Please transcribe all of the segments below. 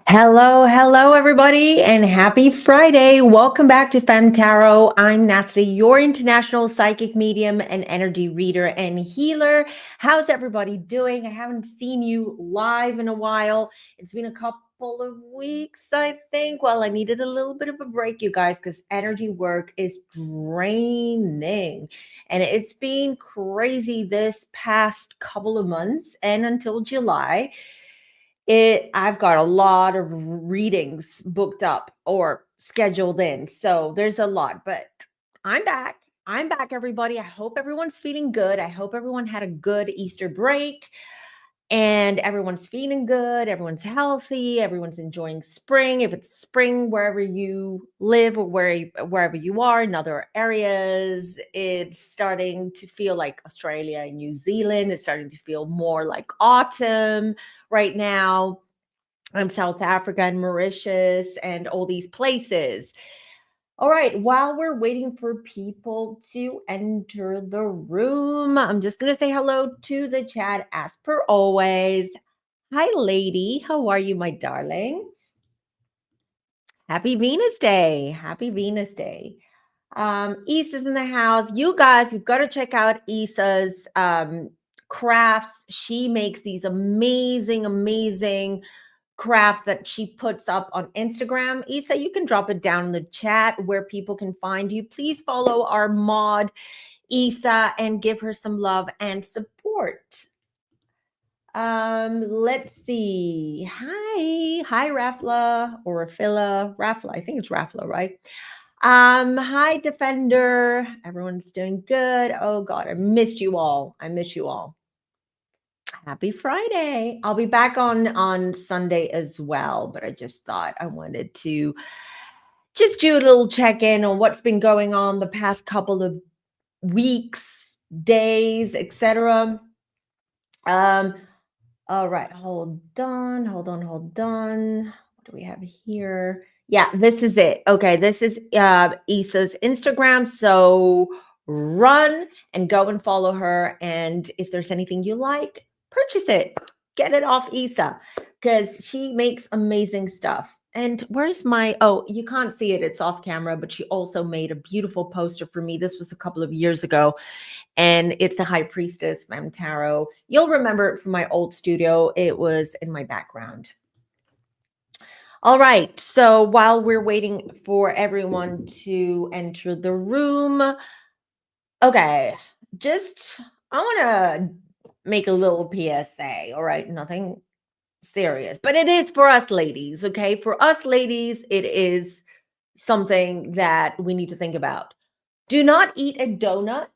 Hello, everybody, and happy Friday. Welcome back to Femme Tarot. I'm Natalie, your international psychic medium and energy reader and healer. How's everybody doing? I haven't seen you live in a while. It's been a couple of weeks, I think. Well, I needed a little bit of a break, you guys, because energy work is draining. And it's been crazy this past couple of months and until July. I've got a lot of readings booked up or scheduled in. So there's a lot, but I'm back. I'm back, everybody. I hope everyone's feeling good. I hope everyone had a good Easter break and everyone's feeling good. Everyone's healthy. Everyone's enjoying spring. If it's spring wherever you live or wherever you are in other areas, it's starting to feel like Australia and New Zealand. It's starting to feel more like autumn right now. South Africa and Mauritius and all these places. All right, while we're waiting for people to enter the room, I'm just going to say hello to the chat as per always. Hi, lady. How are you, my darling? Happy Venus Day. Happy Venus Day. Issa's in the house. You guys, you've got to check out Issa's crafts. She makes these amazing craft that she puts up on Instagram. Issa, you can drop it down in the chat where people can find you. Please follow our mod, Issa, and give her some love and support. Let's see. Hi, Rafla or Rafila. Rafla, I think it's Rafla, right? Hi, Defender. Everyone's doing good. Oh God, I missed you all. Happy Friday. I'll be back on Sunday as well, but I just thought I wanted to just do a little check-in on what's been going on the past couple of weeks, days, etc. All right, hold on. What do we have here? Yeah, this is it. Okay, this is Issa's Instagram. So run and go and follow her. And if there's anything you like, purchase it. Get it off Issa because she makes amazing stuff. And where's oh, you can't see it. It's off camera, but she also made a beautiful poster for me. This was a couple of years ago. And it's the High Priestess, Femme Tarot. You'll remember it from my old studio. It was in my background. All right. So while we're waiting for everyone to enter the room, okay, I want to make a little PSA. All right. Nothing serious, but it is for us ladies. Okay. For us ladies, it is something that we need to think about. Do not eat a donut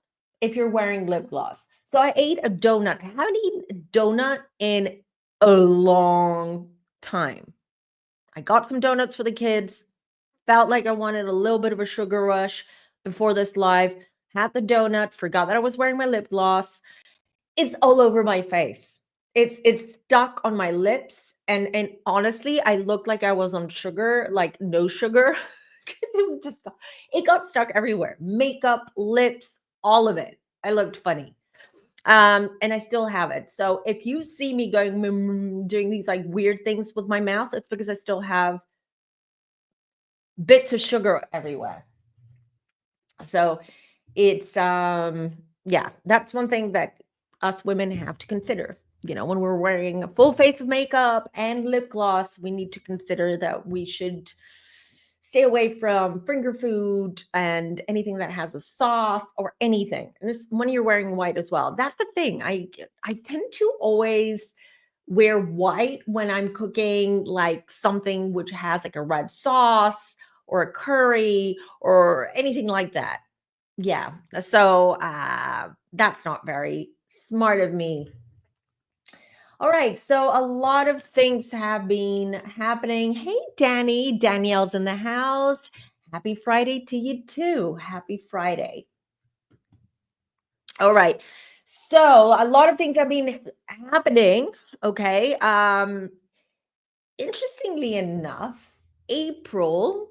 if you're wearing lip gloss. So I ate a donut. I haven't eaten a donut in a long time. I got some donuts for the kids. Felt like I wanted a little bit of a sugar rush before this live. Had the donut, forgot that I was wearing my lip gloss. It's all over my face. It's stuck on my lips. And honestly, I looked like I was on sugar, like no sugar. Because it got stuck everywhere. Makeup, lips, all of it. I looked funny. And I still have it. So if you see me going doing these like weird things with my mouth, it's because I still have bits of sugar everywhere. So it's yeah, that's one thing that us women have to consider. You know, when we're wearing a full face of makeup and lip gloss, we need to consider that we should stay away from finger food and anything that has a sauce or anything. And this when you're wearing white as well. That's the thing. I tend to always wear white when I'm cooking like something which has like a red sauce or a curry or anything like that. Yeah. So that's not very smart of me. All right. So a lot of things have been happening. Hey, Danny. Danielle's in the house. Happy Friday to you too. Happy Friday. All right. So a lot of things have been happening. Okay. Interestingly enough, April,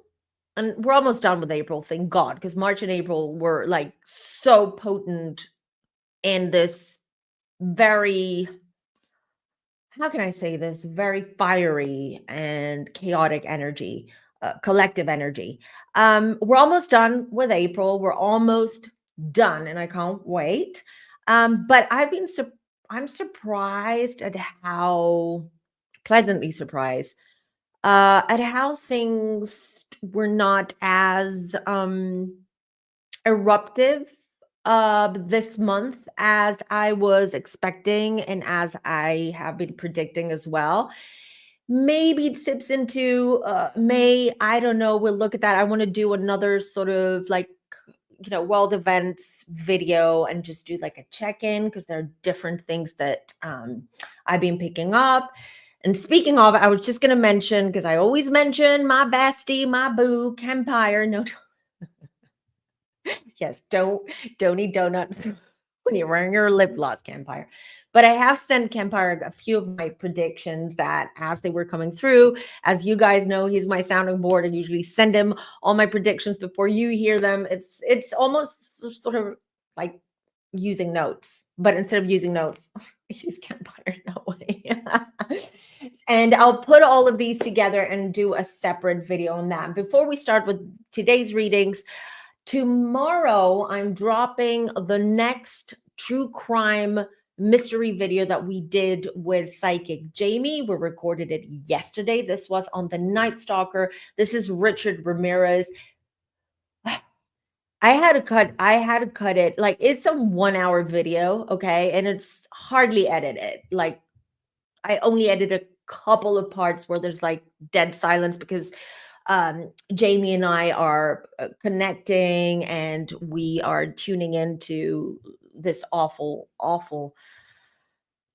and we're almost done with April, thank God, because March and April were like so potent in this very how can I say this? Very fiery and chaotic energy, collective energy. We're almost done with April. We're almost done, and I can't wait. But I'm surprised at how pleasantly surprised at how things were not as eruptive this month as I was expecting and as I have been predicting as well. Maybe it sips into May. I don't know. We'll look at that. I want to do another sort of like, world events video and just do like a check-in because there are different things that I've been picking up. And speaking of, I was just going to mention, because I always mention my bestie, my boo, Empire. No, yes, don't eat donuts when you're wearing your lip gloss, Campfire. But I have sent Campfire a few of my predictions that as they were coming through. As you guys know, he's my sounding board. I usually send him all my predictions before you hear them. It's almost sort of like using notes, but instead of using notes, I use Campfire that way. And I'll put all of these together and do a separate video on that. Before we start with today's readings, tomorrow, I'm dropping the next true crime mystery video that we did with Psychic Jamie. We recorded it yesterday. This was on the Nightstalker. This is Richard Ramirez. I had to cut it. Like, it's a 1 hour video, okay? And it's hardly edited. Like, I only edited a couple of parts where there's like dead silence because Jamie and I are connecting and we are tuning into this awful, awful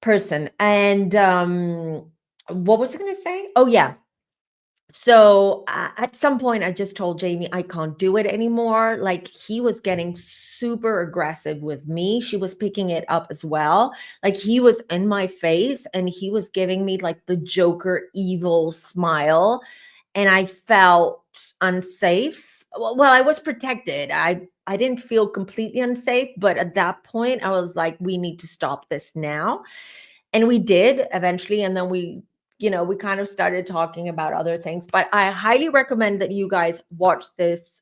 person. And what was I going to say? Oh, yeah. So at some point, I just told Jamie I can't do it anymore. Like, he was getting super aggressive with me. She was picking it up as well. Like, he was in my face and he was giving me like the Joker evil smile. And I felt unsafe. Well, I was protected. I didn't feel completely unsafe, but at that point, I was like, we need to stop this now. And we did eventually. And then we kind of started talking about other things. But I highly recommend that you guys watch this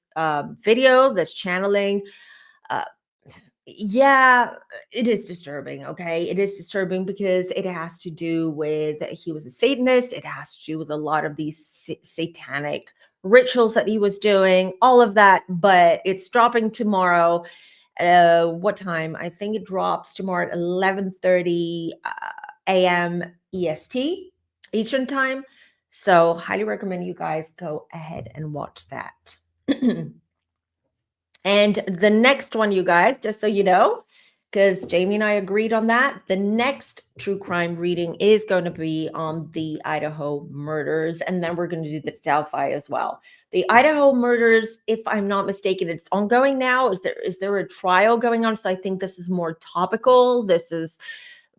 video, this channeling. Uh, yeah, it is disturbing. Okay. It is disturbing because it has to do with, he was a Satanist. It has to do with a lot of these satanic rituals that he was doing, all of that. But it's dropping tomorrow. What time? I think it drops tomorrow at 11:30 a.m. EST, Eastern time. So highly recommend you guys go ahead and watch that. And the next one, you guys, just so you know, because Jamie and I agreed on that, the next true crime reading is going to be on the Idaho murders. And then we're going to do the Delphi as well. The Idaho murders, if I'm not mistaken, it's ongoing now. Is there a trial going on? So I think this is more topical. This is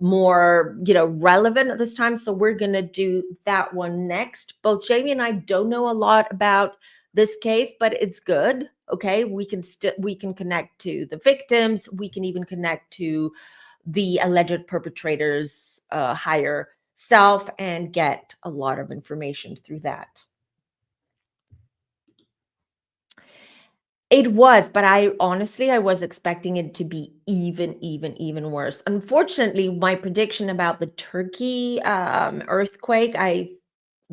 more relevant at this time. So we're going to do that one next. Both Jamie and I don't know a lot about this case, but it's good. Okay, we can connect to the victims. We can even connect to the alleged perpetrators' higher self and get a lot of information through that. It was, but I was expecting it to be even worse. Unfortunately, my prediction about the Turkey earthquake,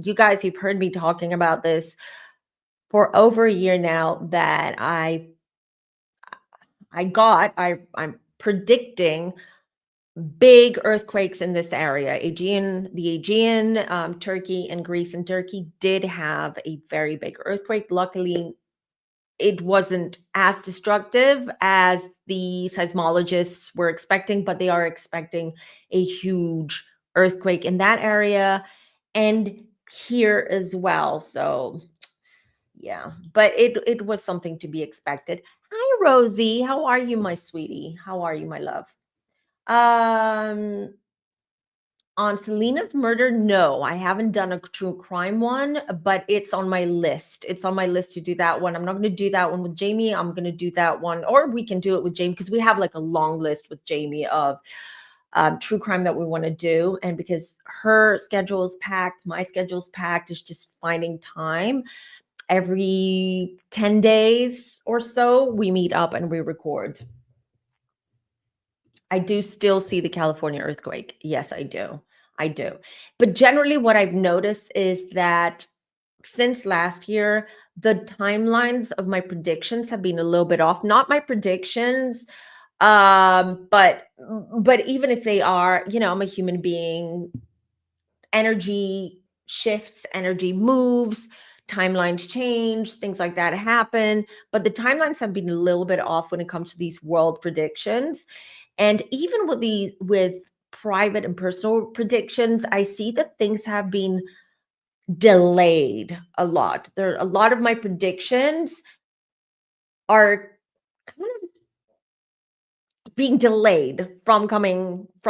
you guys, you've heard me talking about this for over a year now, that I'm predicting big earthquakes in this area. The Aegean, Turkey and Greece, and Turkey did have a very big earthquake. Luckily, it wasn't as destructive as the seismologists were expecting, but they are expecting a huge earthquake in that area and here as well. So yeah, but it was something to be expected. Hi, Rosie. How are you, my sweetie? How are you, my love? On Selena's murder, no, I haven't done a true crime one, but it's on my list. It's on my list to do that one. I'm not going to do that one with Jamie. I'm going to do that one, or we can do it with Jamie because we have like a long list with Jamie of true crime that we want to do. And because her schedule is packed, my schedule's packed, it's just finding time. Every 10 days or so, we meet up and we record. I do still see the California earthquake. Yes, I do. I do. But generally, what I've noticed is that since last year, the timelines of my predictions have been a little bit off. Not my predictions, but even if they are, I'm a human being. Energy shifts, energy moves, timelines change, things like that happen. But the timelines have been a little bit off when it comes to these world predictions. And even with private and personal predictions, I see that things have been delayed a lot. There a lot of my predictions are kind of being delayed from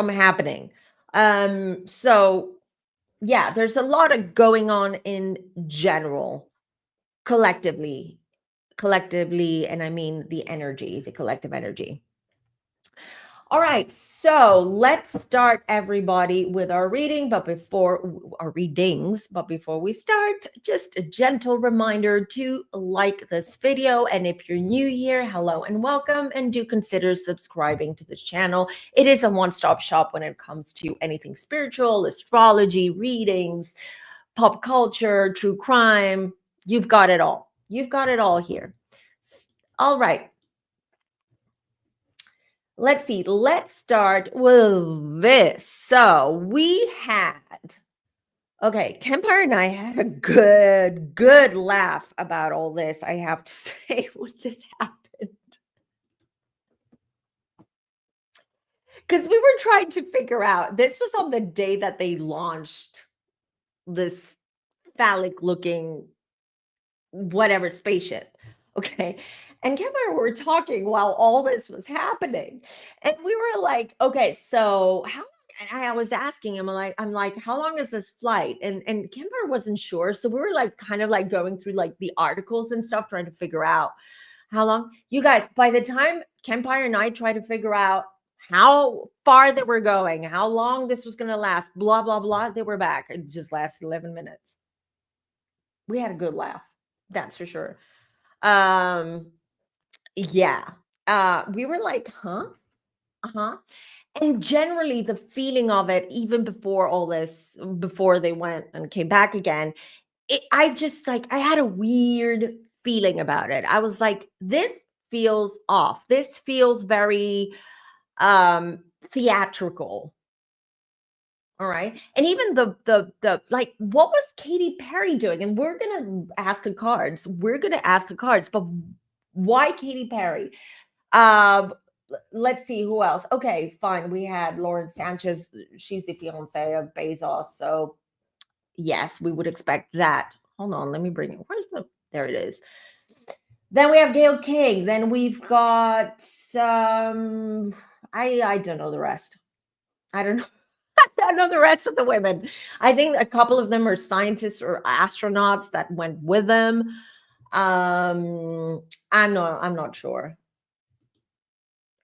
happening. So yeah, there's a lot of going on in general, collectively, and I mean the collective energy. All right, so let's start, everybody, with our readings. But before we start, just a gentle reminder to like this video. And if you're new here, hello and welcome, and do consider subscribing to this channel. It is a one-stop shop when it comes to anything spiritual, astrology, readings, pop culture, true crime. You've got it all. You've got it all here. All right. Let's see. Let's start with this. So we had, Kempire and I had a good laugh about all this, I have to say, when this happened. Because we were trying to figure out, this was on the day that they launched this phallic-looking whatever spaceship. Okay. And Kim and I were talking while all this was happening. And we were like, okay, so how, and I was asking him, I'm like, how long is this flight? And Kempire wasn't sure. So we were like kind of like going through like the articles and stuff, trying to figure out how long. You guys, by the time Kempire and I tried to figure out how far they were going, how long this was going to last, blah, blah, blah, they were back. It just lasted 11 minutes. We had a good laugh. That's for sure. Yeah. We were like, huh? Uh-huh. And generally the feeling of it, even before all this, before they went and came back again, I had a weird feeling about it. I was like, this feels off. This feels very theatrical. All right. And even the like, what was Katy Perry doing? And we're gonna ask the cards. But why Katy Perry? Let's see who else. Okay, fine. We had Lauren Sanchez. She's the fiance of Bezos. So yes, we would expect that. Hold on, let me bring it. There it is. Then we have Gayle King. Then we've got I don't know the rest. I don't know. I don't know the rest of the women. I think a couple of them are scientists or astronauts that went with them. I'm not sure,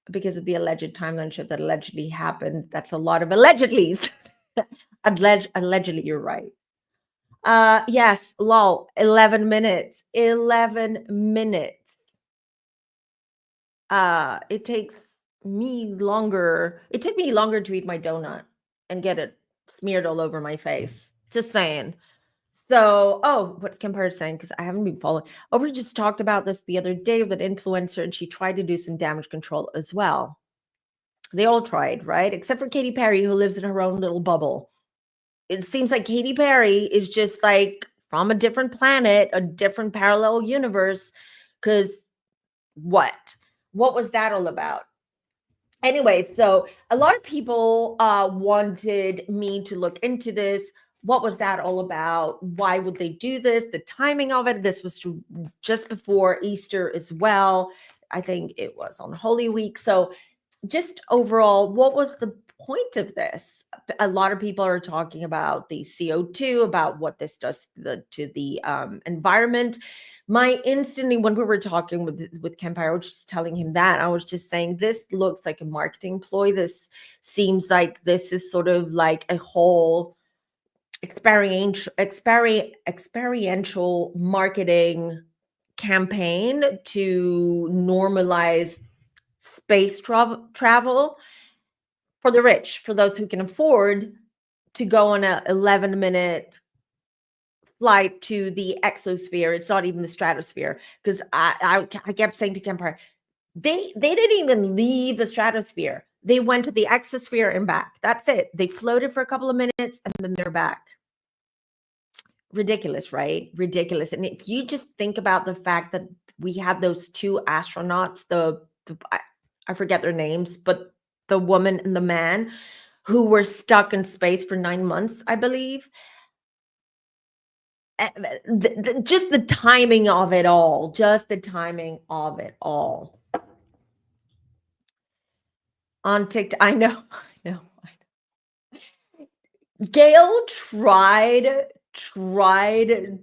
because of the alleged timeline shift that allegedly happened. That's a lot of allegedlys. Allegedly, you're right. Yes, lol, 11 minutes. 11 minutes. It took me longer to eat my donut and get it smeared all over my face. Just saying. So, what's Kempire saying? Because I haven't been following. Oh, we just talked about this the other day with an influencer, and she tried to do some damage control as well. They all tried, right? Except for Katy Perry, who lives in her own little bubble. It seems like Katy Perry is just like from a different planet, a different parallel universe. Because what was that all about? Anyway, so a lot of people wanted me to look into this. What was that all about? Why would they do this? The timing of it. This was just before Easter as well. I think it was on Holy Week. So just overall, what was the point of this? A lot of people are talking about the CO2, about what this does to the environment. My instantly, when we were talking with Kempire, I was just telling him that. I was just saying, this looks like a marketing ploy. This seems like this is sort of like a whole experiential marketing campaign to normalize space travel for the rich, for those who can afford to go on a 11-minute flight to the exosphere. It's not even the stratosphere, because I kept saying to Kempire, they didn't even leave the stratosphere. They went to the exosphere and back. That's it. They floated for a couple of minutes and then they're back. Ridiculous, right? Ridiculous. And if you just think about the fact that we had those two astronauts, I forget their names, but the woman and the man who were stuck in space for 9 months, I believe. Just the timing of it all, on TikTok. I know. Gail tried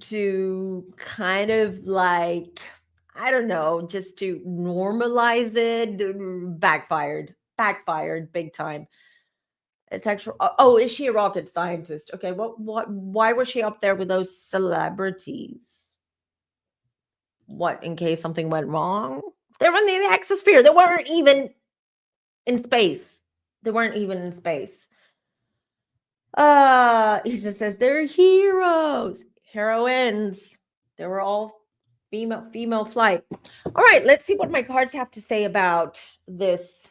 to kind of like, I don't know, just to normalize it. Backfired big time. It's actually, oh, is she a rocket scientist? Okay, why was she up there with those celebrities? What, in case something went wrong? They were in the exosphere. They weren't even in space. He says they're heroes, heroines. They were all female flight. All right, let's see what my cards have to say about this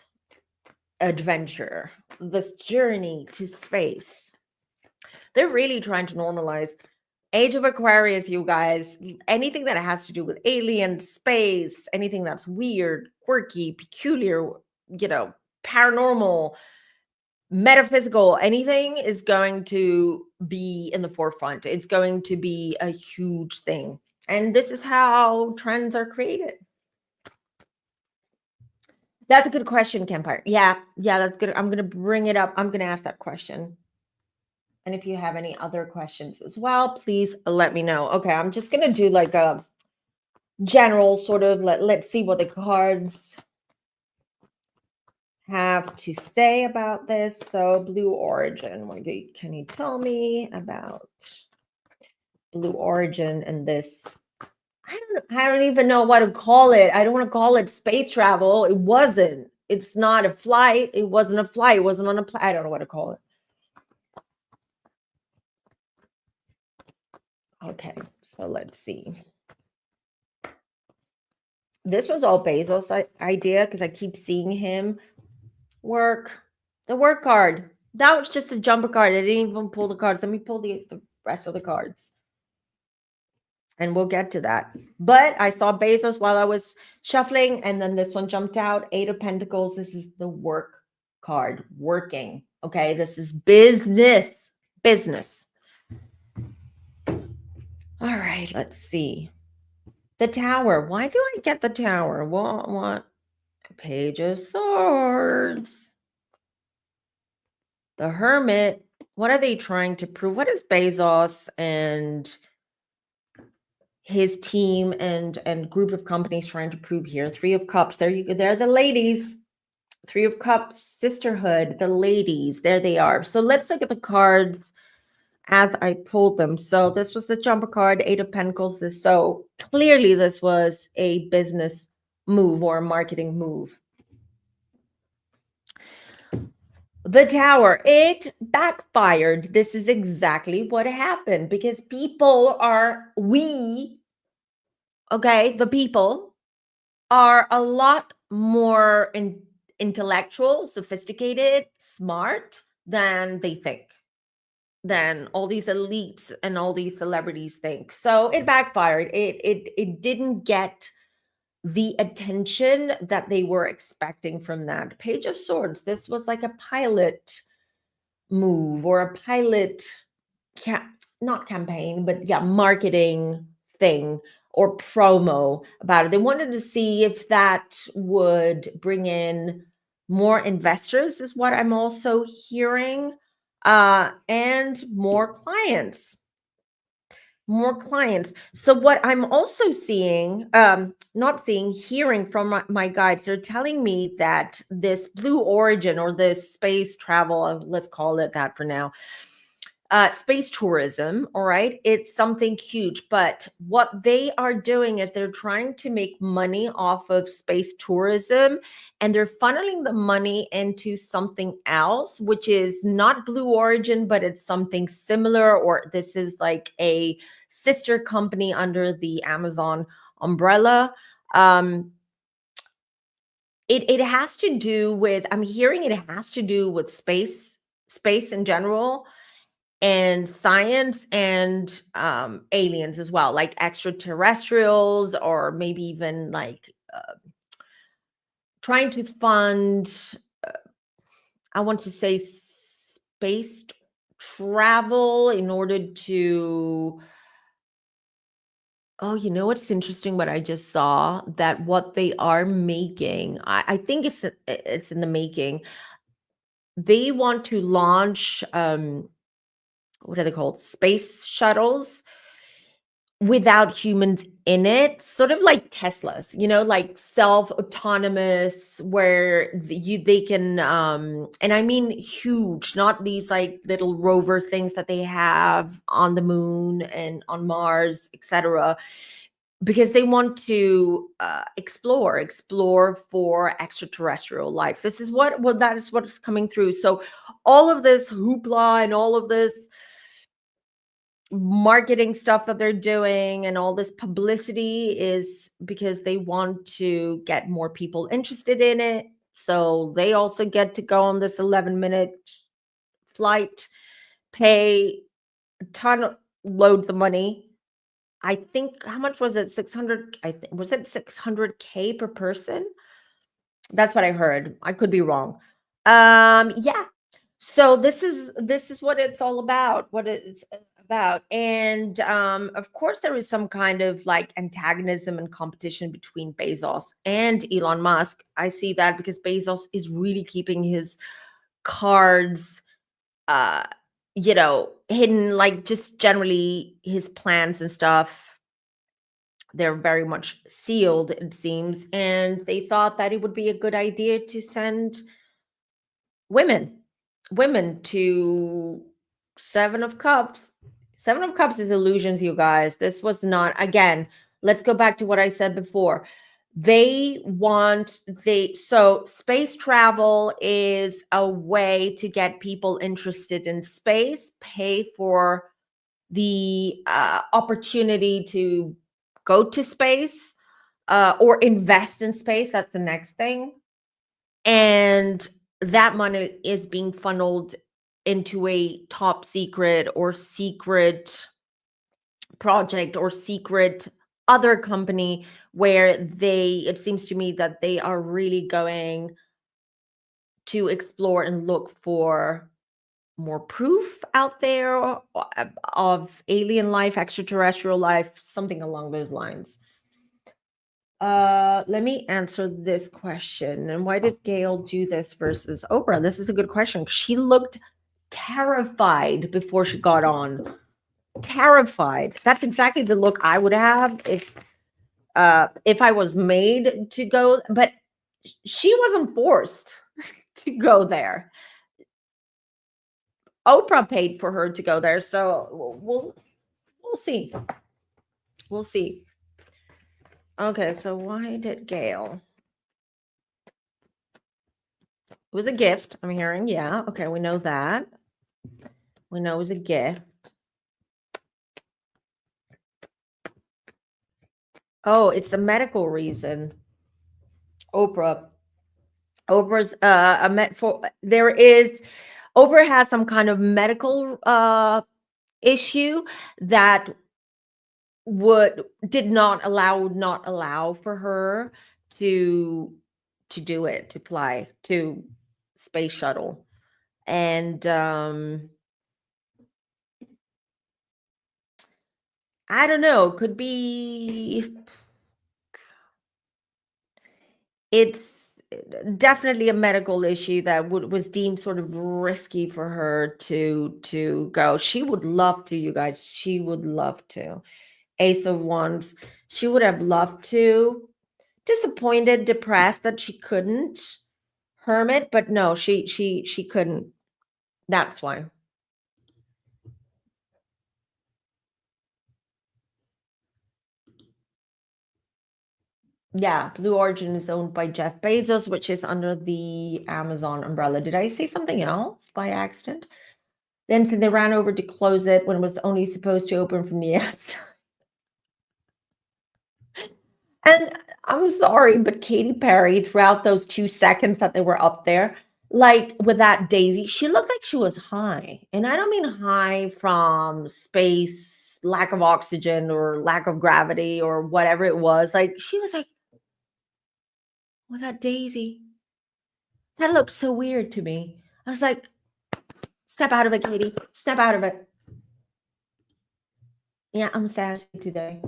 adventure, this journey to space. They're really trying to normalize Age of Aquarius, you guys. Anything that has to do with alien, space, anything that's weird, quirky, peculiar, paranormal, metaphysical, anything is going to be in the forefront. It's going to be a huge thing. And this is how trends are created. That's a good question, Kempire. Yeah, that's good. I'm going to bring it up. I'm going to ask that question. And if you have any other questions as well, please let me know. Okay, I'm just going to do like a general sort of, let's see what the cards have to say about this. So Blue Origin, can you tell me about Blue Origin and this? I don't even know what to call it. I don't want to call it space travel. It wasn't. It's not a flight. It wasn't a flight. It wasn't on a plane. I don't know what to call it. Okay, so let's see. This was all Bezos' idea, because I keep seeing him work. The work card. That was just a jumper card. I didn't even pull the cards. Let me pull the rest of the cards. And we'll get to that. But I saw Bezos while I was shuffling, and then this one jumped out. 8 of Pentacles. This is the work card. Working. Okay, this is business. All right, let's see. The Tower. Why do I get the Tower? What? Page of Swords. The Hermit. What are they trying to prove? What is Bezos and his team and group of companies trying to prove here? 3 of Cups. There you go. They're the ladies. 3 of Cups, sisterhood, the ladies. There they are. So let's look at the cards as I pulled them. So this was the jumper card, 8 of Pentacles. So clearly this was a business move or a marketing move. The Tower, it backfired. This is exactly what happened, because the people are a lot more intellectual, sophisticated, smart than they think, than all these elites and all these celebrities think. So it backfired. It didn't get the attention that they were expecting from that. Page of Swords. This was like a pilot move or a pilot, not campaign, but yeah, marketing thing or promo about it. They wanted to see if that would bring in more investors is what I'm also hearing, and more clients. More clients. So what I'm also seeing, not seeing, hearing from my guides, they're telling me that this Blue Origin, or this space travel, let's call it that for now, space tourism, all right, it's something huge. But what they are doing is they're trying to make money off of space tourism, and they're funneling the money into something else, which is not Blue Origin, but it's something similar, or this is like a sister company under the Amazon umbrella. It has to do with, I'm hearing it has to do with space in general, and science, and aliens as well, like extraterrestrials, or maybe even like trying to fund, I want to say, space travel in order to, oh, you know what's interesting? What I just saw, that what they are making, I think it's in the making. They want to launch, what are they called? Space shuttles without humans in it, sort of like Teslas, like self-autonomous, where they can, and I mean huge, not these like little rover things that they have on the moon and on Mars, etc., because they want to explore for extraterrestrial life. This is what that is what is coming through. So all of this hoopla and all of this marketing stuff that they're doing and all this publicity is because they want to get more people interested in it. So they also get to go on this 11-minute flight, pay a ton of, load the money. I think, how much was it? 600, I think, was it 600K per person? That's what I heard. I could be wrong. Yeah. So this is what it's all about, what it's about. And of course there is some kind of like antagonism and competition between Bezos and Elon Musk. I see that because Bezos is really keeping his cards uh hidden, like just generally his plans and stuff, they're very much sealed, it seems. And they thought that it would be a good idea to send women to Seven of Cups. Seven of Cups is illusions, you guys. This was not, again, let's go back to what I said before. So space travel is a way to get people interested in space, pay for the opportunity to go to space, or invest in space. That's the next thing. And that money is being funneled into a top secret or secret project or secret other company, where it seems to me that they are really going to explore and look for more proof out there of alien life, extraterrestrial life, something along those lines. Let me answer this question. And why did Gail do this versus Oprah? This is a good question. She looked terrified before she got on. Terrified. That's exactly the look I would have if I was made to go, but she wasn't forced to go there. Oprah paid for her to go there, so we'll see. We'll see. Okay, so why did Gail? It was a gift, I'm hearing. Yeah. Okay, we know that. We know it was a gift. Oh, it's a medical reason. Oprah's a met for there is Oprah has some kind of medical issue that would not allow for her to do it, to fly to space shuttle. And I don't know, could be definitely a medical issue that was deemed sort of risky for her to go. She would love to, you guys. She would love to. Ace of Wands. She would have loved to. Disappointed, depressed that she couldn't. Hermit, but no, she couldn't. That's why. Yeah, Blue Origin is owned by Jeff Bezos, which is under the Amazon umbrella. Did I say something else by accident? Then they ran over to close it when it was only supposed to open from the outside. And I'm sorry, but Katy Perry, throughout those 2 seconds that they were up there, like with that daisy, she looked like she was high. And I don't mean high from space, lack of oxygen, or lack of gravity, or whatever it was. Like, she was like, with that daisy. That looked so weird to me. I was like, step out of it, Katy. Step out of it. Yeah, I'm sassy today.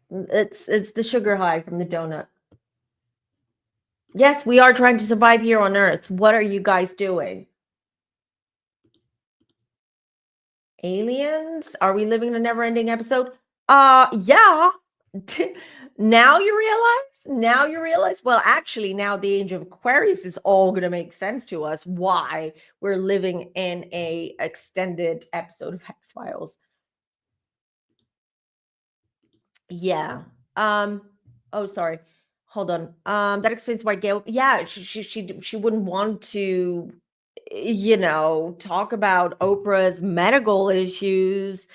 It's the sugar high from the donut. Yes, we are trying to survive here on Earth. What are you guys doing? Aliens? Are we living in a never-ending episode? Yeah. Now you realize? Now you realize? Well, actually, now the age of Aquarius is all going to make sense to us why we're living in a extended episode of X-Files. Yeah. Oh, sorry. Hold on. That explains why Gail, yeah, she wouldn't want to, talk about Oprah's medical issues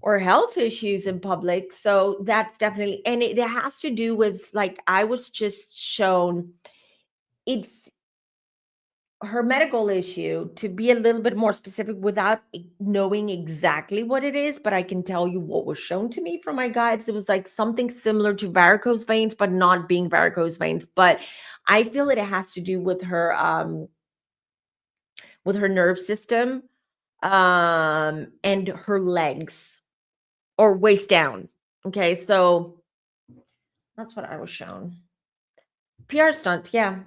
or health issues in public. So that's definitely, and it has to do with, like, I was just shown it's her medical issue, to be a little bit more specific without knowing exactly what it is, but I can tell you what was shown to me from my guides. It was like something similar to varicose veins, but not being varicose veins. But I feel it has to do with her nerve system, and her legs, or waist down. Okay, so that's what I was shown. PR stunt, yeah.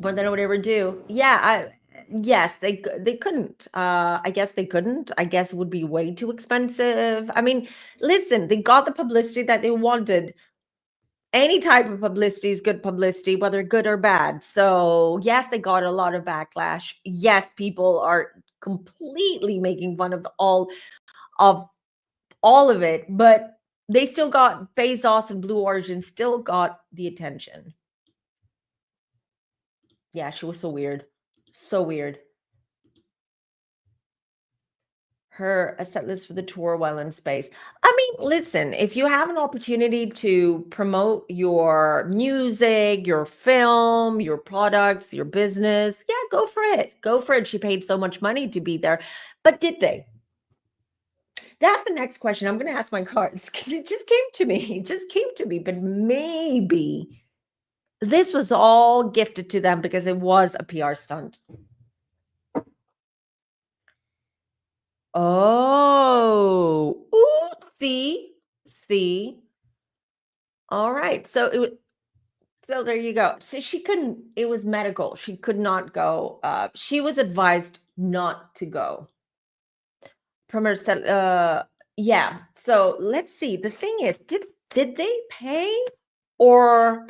More than I would ever do. Yeah, yes, they couldn't. I guess they couldn't. I guess it would be way too expensive. I mean, listen, they got the publicity that they wanted. Any type of publicity is good publicity, whether good or bad. So yes, they got a lot of backlash. Yes, people are completely making fun of of all of it, but they still got Bezos and Blue Origin still got the attention. Yeah, she was so weird. So weird. Her a set list for the tour while in space. I mean, listen, if you have an opportunity to promote your music, your film, your products, your business, yeah, go for it. Go for it. She paid so much money to be there. But did they? That's the next question I'm going to ask my cards, because it just came to me. It just came to me. But maybe this was all gifted to them because it was a PR stunt. Oh, ooh, see. All right. So there you go. So she couldn't, it was medical. She could not go. She was advised not to go. Premier said, yeah. So let's see. The thing is, did they pay, or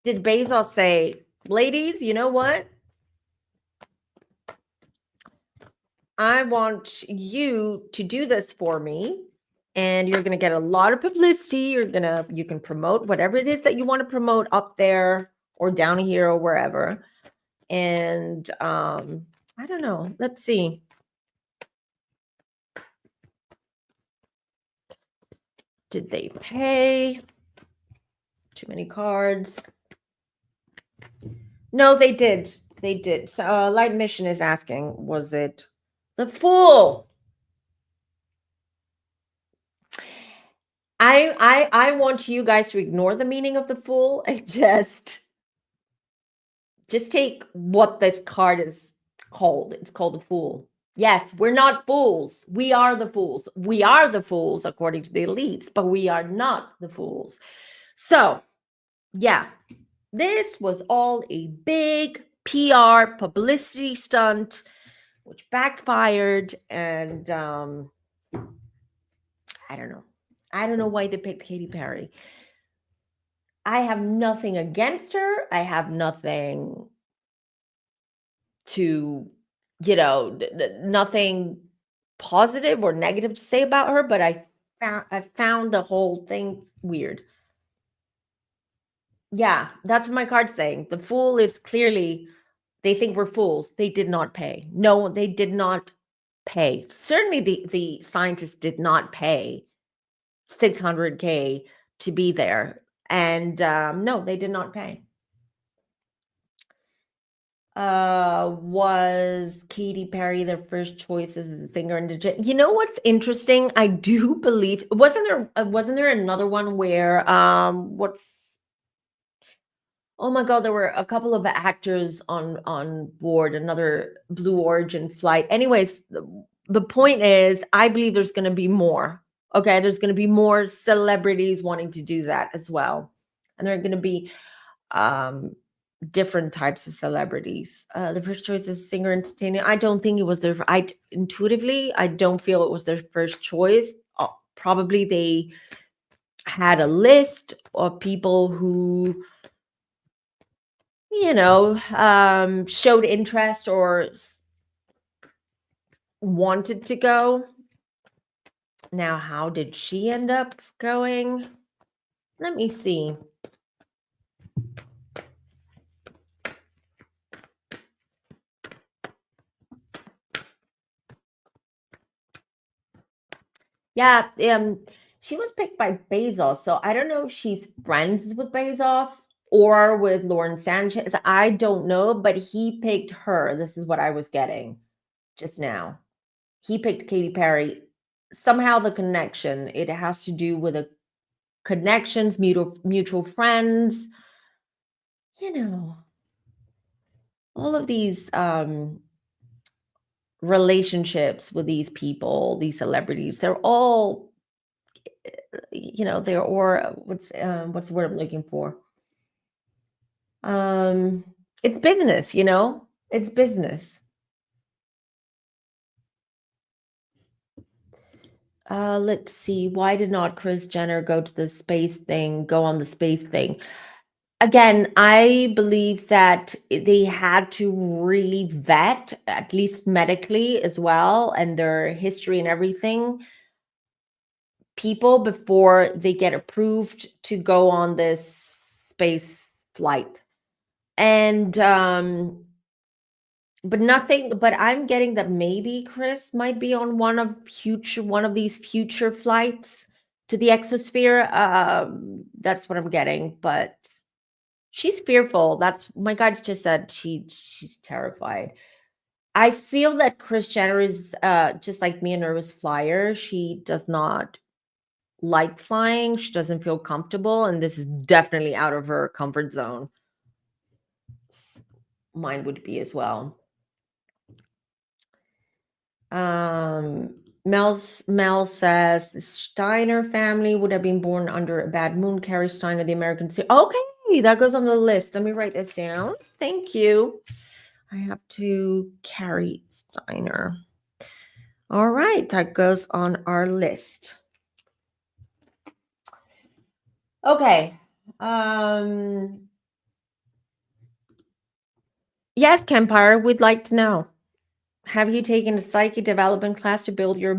did Bezos say, ladies, you know what? I want you to do this for me, and you're going to get a lot of publicity. You can promote whatever it is that you want to promote up there or down here or wherever. And I don't know. Let's see. Did they pay? Too many cards. No, they did. They did. So Light Mission is asking, was it the Fool? I want you guys to ignore the meaning of the Fool and just take what this card is called. It's called the Fool. Yes, we're not fools. We are the fools. We are the fools according to the elites, but we are not the fools. So, yeah. This was all a big PR publicity stunt, which backfired. And I don't know. I don't know why they picked Katy Perry. I have nothing against her. I have nothing to, nothing positive or negative to say about her, but I found the whole thing weird. Yeah, that's what my card's saying. The fool is clearly, they think we're fools. They did not pay. No, they did not pay. Certainly the scientists did not pay 600K to be there. And no, they did not pay. Was Katy Perry their first choice as a singer and DJ? You know what's interesting? I do believe, wasn't there another one where oh my God, there were a couple of actors on board another Blue Origin flight. Anyways, the point is, I believe there's going to be more. Okay, there's going to be more celebrities wanting to do that as well, and there are going to be different types of celebrities. The first choice is singer entertainer. I don't think it was their. Intuitively, I don't feel it was their first choice. Probably they had a list of people who, showed interest or wanted to go. Now, how did she end up going? Let me see. Yeah, she was picked by Bezos, so I don't know if she's friends with Bezos or with Lauren Sanchez. I don't know, but he picked her. This is what I was getting just now. He picked Katy Perry. Somehow the connection, it has to do with a connections, mutual friends, all of these relationships with these people, these celebrities, they're all, they're, or what's the word I'm looking for? It's business, it's business. Let's see. Why did not Kris Jenner go on the space thing? Again, I believe that they had to really vet, at least medically as well, and their history and everything, people before they get approved to go on this space flight. And but I'm getting that maybe Kris might be on one of these future flights to the exosphere. That's what I'm getting, but she's fearful. That's my guides just said she's terrified. I feel that Kris Jenner is just like me, a nervous flyer. She does not like flying. She doesn't feel comfortable, and this is definitely out of her comfort zone. Mine would be as well. Mel says the Steiner family would have been born under a bad moon. Carrie Steiner, the American. Okay, that goes on the list. Let me write this down. Thank you. I have to Carrie Steiner. All right, that goes on our list. Okay. Yes, Kempire, we'd like to know. Have you taken a psychic development class to build your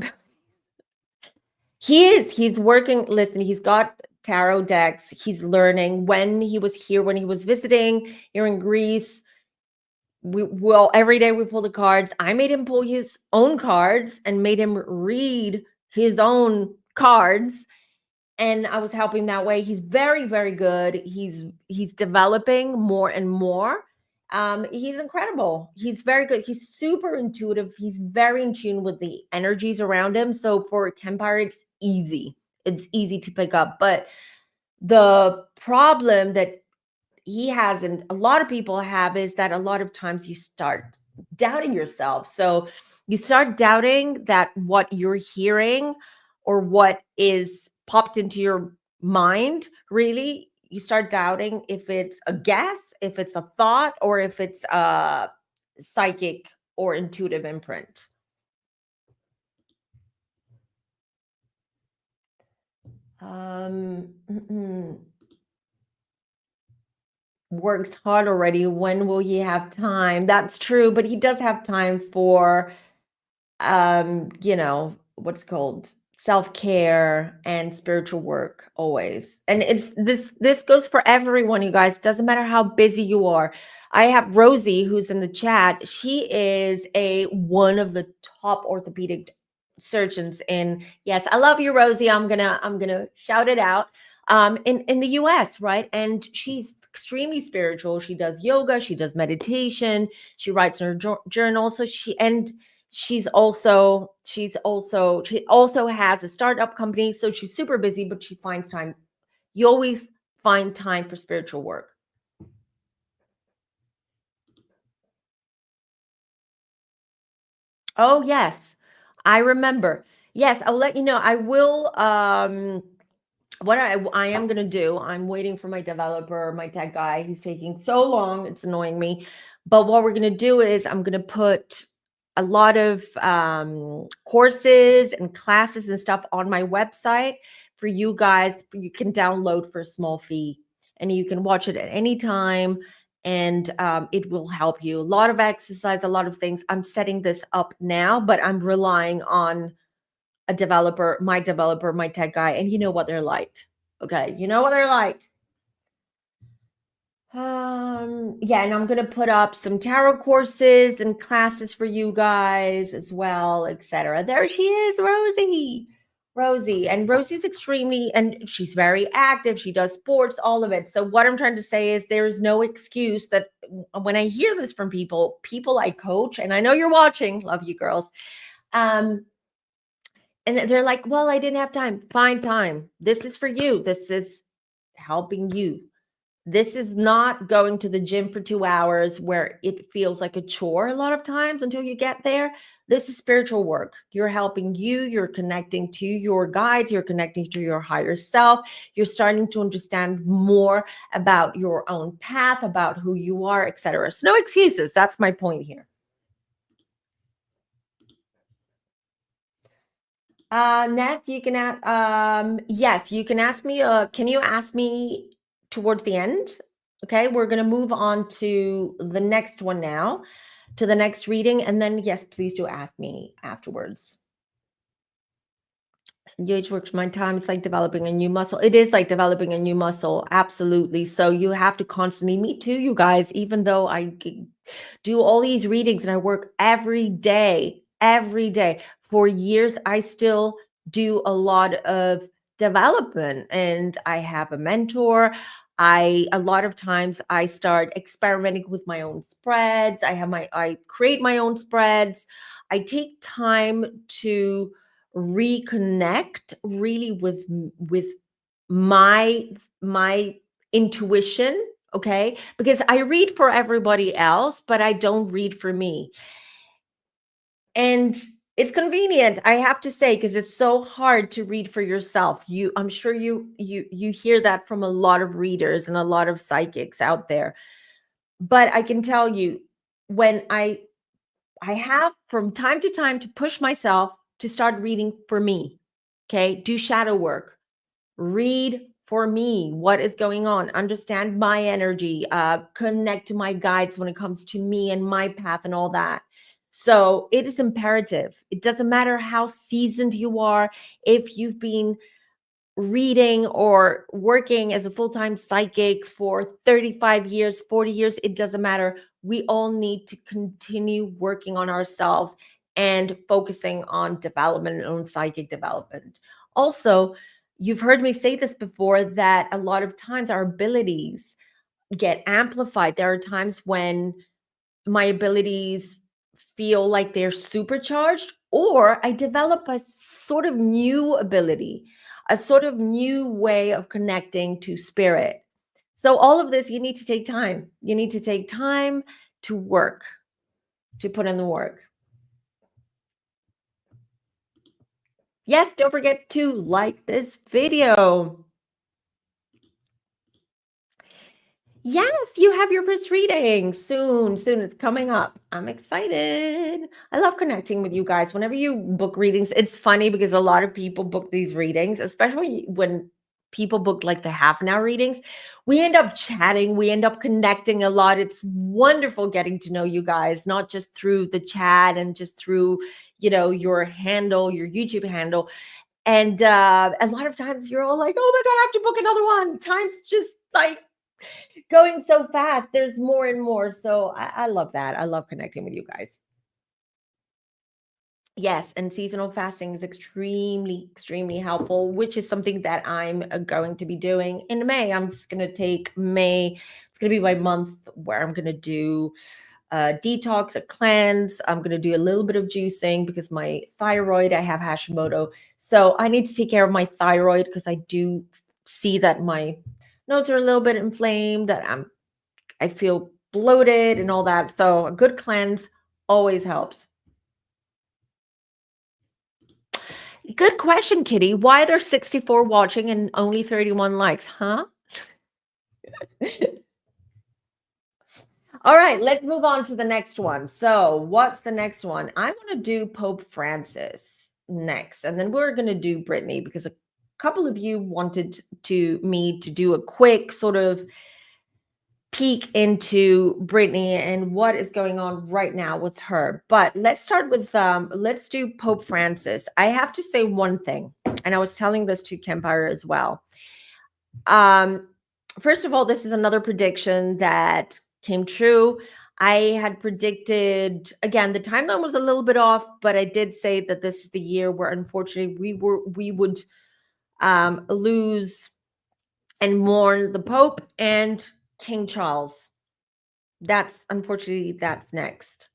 He's working. Listen, he's got tarot decks. He's learning. When he was visiting here in Greece, every day we pull the cards. I made him pull his own cards and made him read his own cards. And I was helping that way. He's very, very good. He's developing more and more. He's incredible. He's very good. He's super intuitive. He's very in tune with the energies around him. So for Kempire, it's easy. It's easy to pick up. But the problem that he has, and a lot of people have, is that a lot of times you start doubting yourself. So you start doubting that what you're hearing or what is popped into your mind, really, you start doubting if it's a guess, if it's a thought, or if it's a psychic or intuitive imprint. Works hard already. When will he have time? That's true, but he does have time for what's called self-care and spiritual work always. And it's this goes for everyone, you guys. Doesn't matter how busy you are. I have Rosie who's in the chat. She is a one of the top orthopedic surgeons in, yes, I love you, Rosie. I'm gonna shout it out. In the US, right? And she's extremely spiritual. She does yoga, she does meditation, she writes in her journal. So she also has a startup company, so she's super busy, but she finds time. You always find time for spiritual work. Oh yes, I remember. Yes, I'll let you know. I will what I am going to do, I'm waiting for my developer, my tech guy. He's taking so long, it's annoying me. But what we're going to do is I'm going to put a lot of courses and classes and stuff on my website for you guys. You can download for a small fee and you can watch it at any time, and it will help you. A lot of exercise, a lot of things. I'm setting this up now, but I'm relying on a developer, my tech guy, and you know what they're like. Okay, you know what they're like. Yeah, and I'm gonna put up some tarot courses and classes for you guys as well, etc. There she is, Rosie. And Rosie's extremely, and she's very active. She does sports, all of it. So what I'm trying to say is there's no excuse that when I hear this from people I coach, and I know you're watching, love you girls. And they're like, well, I didn't have time. Find time. This is for you. This is helping you. This is not going to the gym for 2 hours where it feels like a chore a lot of times until you get there. This is spiritual work. You're helping you. You're connecting to your guides. You're connecting to your higher self. You're starting to understand more about your own path, about who you are, etc. So no excuses. That's my point here. Ness, you can ask, yes, you can ask me, can you ask me towards the end? Okay, we're going to move on to the next one now, to the next reading. And then, yes, please do ask me afterwards. Huge works my time. It's like developing a new muscle. It is like developing a new muscle. Absolutely. So you have to constantly, me too, you guys, even though I do all these readings and I work every day for years, I still do a lot of development, and I have a mentor. A lot of times I start experimenting with my own spreads. I create my own spreads. I take time to reconnect really with my intuition, okay? Because I read for everybody else, but I don't read for me. And it's convenient, I have to say, because it's so hard to read for yourself. I'm sure you hear that from a lot of readers and a lot of psychics out there. But I can tell you, when I have from time to time to push myself to start reading for me, okay? Do shadow work. Read for me what is going on, understand my energy, connect to my guides when it comes to me and my path and all that. So it is imperative. It doesn't matter how seasoned you are, if you've been reading or working as a full-time psychic for 35 years, 40 years, it doesn't matter. We all need to continue working on ourselves and focusing on development and on psychic development. Also, you've heard me say this before, that a lot of times our abilities get amplified. There are times when my abilities feel like they're supercharged, or I develop a sort of new ability, a sort of new way of connecting to spirit. So all of this, you need to take time. You need to take time to work, to put in the work. Yes, don't forget to like this video. Yes, you have your first reading soon. Soon it's coming up. I'm excited. I love connecting with you guys. Whenever you book readings, it's funny because a lot of people book these readings, especially when people book like the half an hour readings. We end up chatting, we end up connecting a lot. It's wonderful getting to know you guys, not just through the chat and just through, your handle, your YouTube handle. And a lot of times you're all like, oh my God, I have to book another one. Time's just like going so fast. There's more and more. So I love that. I love connecting with you guys. Yes, and seasonal fasting is extremely, extremely helpful, which is something that I'm going to be doing in May. I'm just going to take May. It's going to be my month where I'm going to do a detox, a cleanse. I'm going to do a little bit of juicing because my thyroid, I have Hashimoto. So I need to take care of my thyroid because I do see that my nodes are a little bit inflamed, that I feel bloated and all that. So a good cleanse always helps. Good question, Kitty. Why are there 64 watching and only 31 likes, huh? All right, let's move on to the next one. So, what's the next one? I want to do Pope Francis next, and then we're going to do Britney because a couple of you wanted me to do a quick sort of peek into Britney and what is going on right now with her. But let's start with let's do Pope Francis. I have to say one thing, and I was telling this to Kempire as well. Um, First of all, this is another prediction that came true. I had predicted, again, the timeline was a little bit off, but I did say that this is the year where unfortunately we would lose and mourn the Pope and King Charles. That's unfortunately that's next.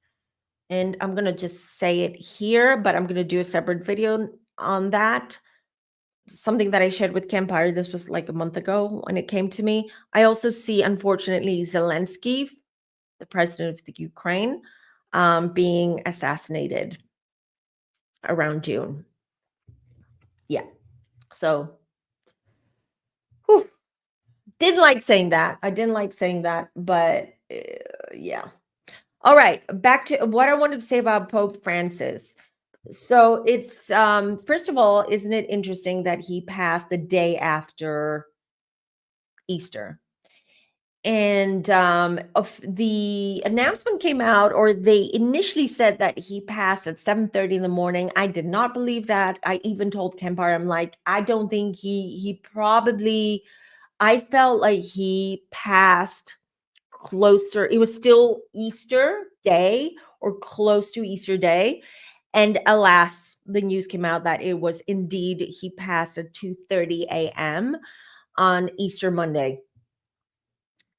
And I'm going to just say it here, but I'm going to do a separate video on that. Something that I shared with Campire. This was like a month ago when it came to me. I also see, unfortunately, Zelensky, the president of the Ukraine, being assassinated around June. Yeah. So, whew, didn't like saying that. I didn't like saying that, but yeah. All right, back to what I wanted to say about Pope Francis. So it's first of all, isn't it interesting that he passed the day after Easter? And of the announcement came out, or they initially said that he passed at 7:30 in the morning. I did not believe that. I even told Kempire, I'm like, I don't think he probably, I felt like he passed closer. It was still Easter day or close to Easter day. And alas, the news came out that it was indeed he passed at 2:30 a.m. on Easter Monday.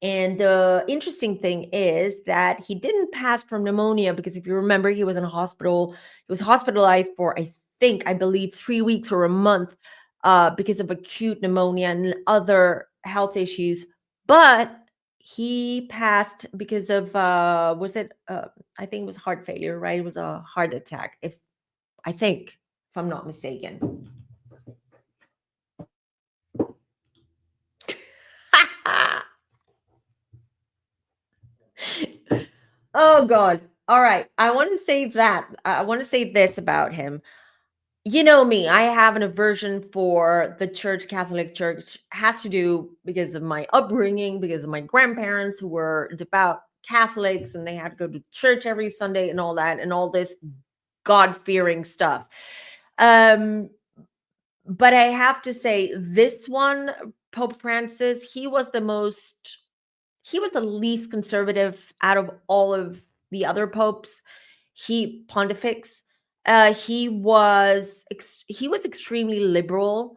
And the interesting thing is that he didn't pass from pneumonia because if you remember, he was in a hospital. He was hospitalized for, I believe, 3 weeks or a month because of acute pneumonia and other health issues. But he passed because of, I think it was heart failure, right? It was a heart attack, if I'm not mistaken. Oh God. All right. I want to say that. I want to say this about him. You know me, I have an aversion for the church, Catholic Church. Has to do because of my upbringing, because of my grandparents who were devout Catholics and they had to go to church every Sunday and all that and all this God-fearing stuff. Um, but I have to say, this one, Pope Francis, he was the least conservative out of all of the other popes. He pontifex. He was extremely liberal,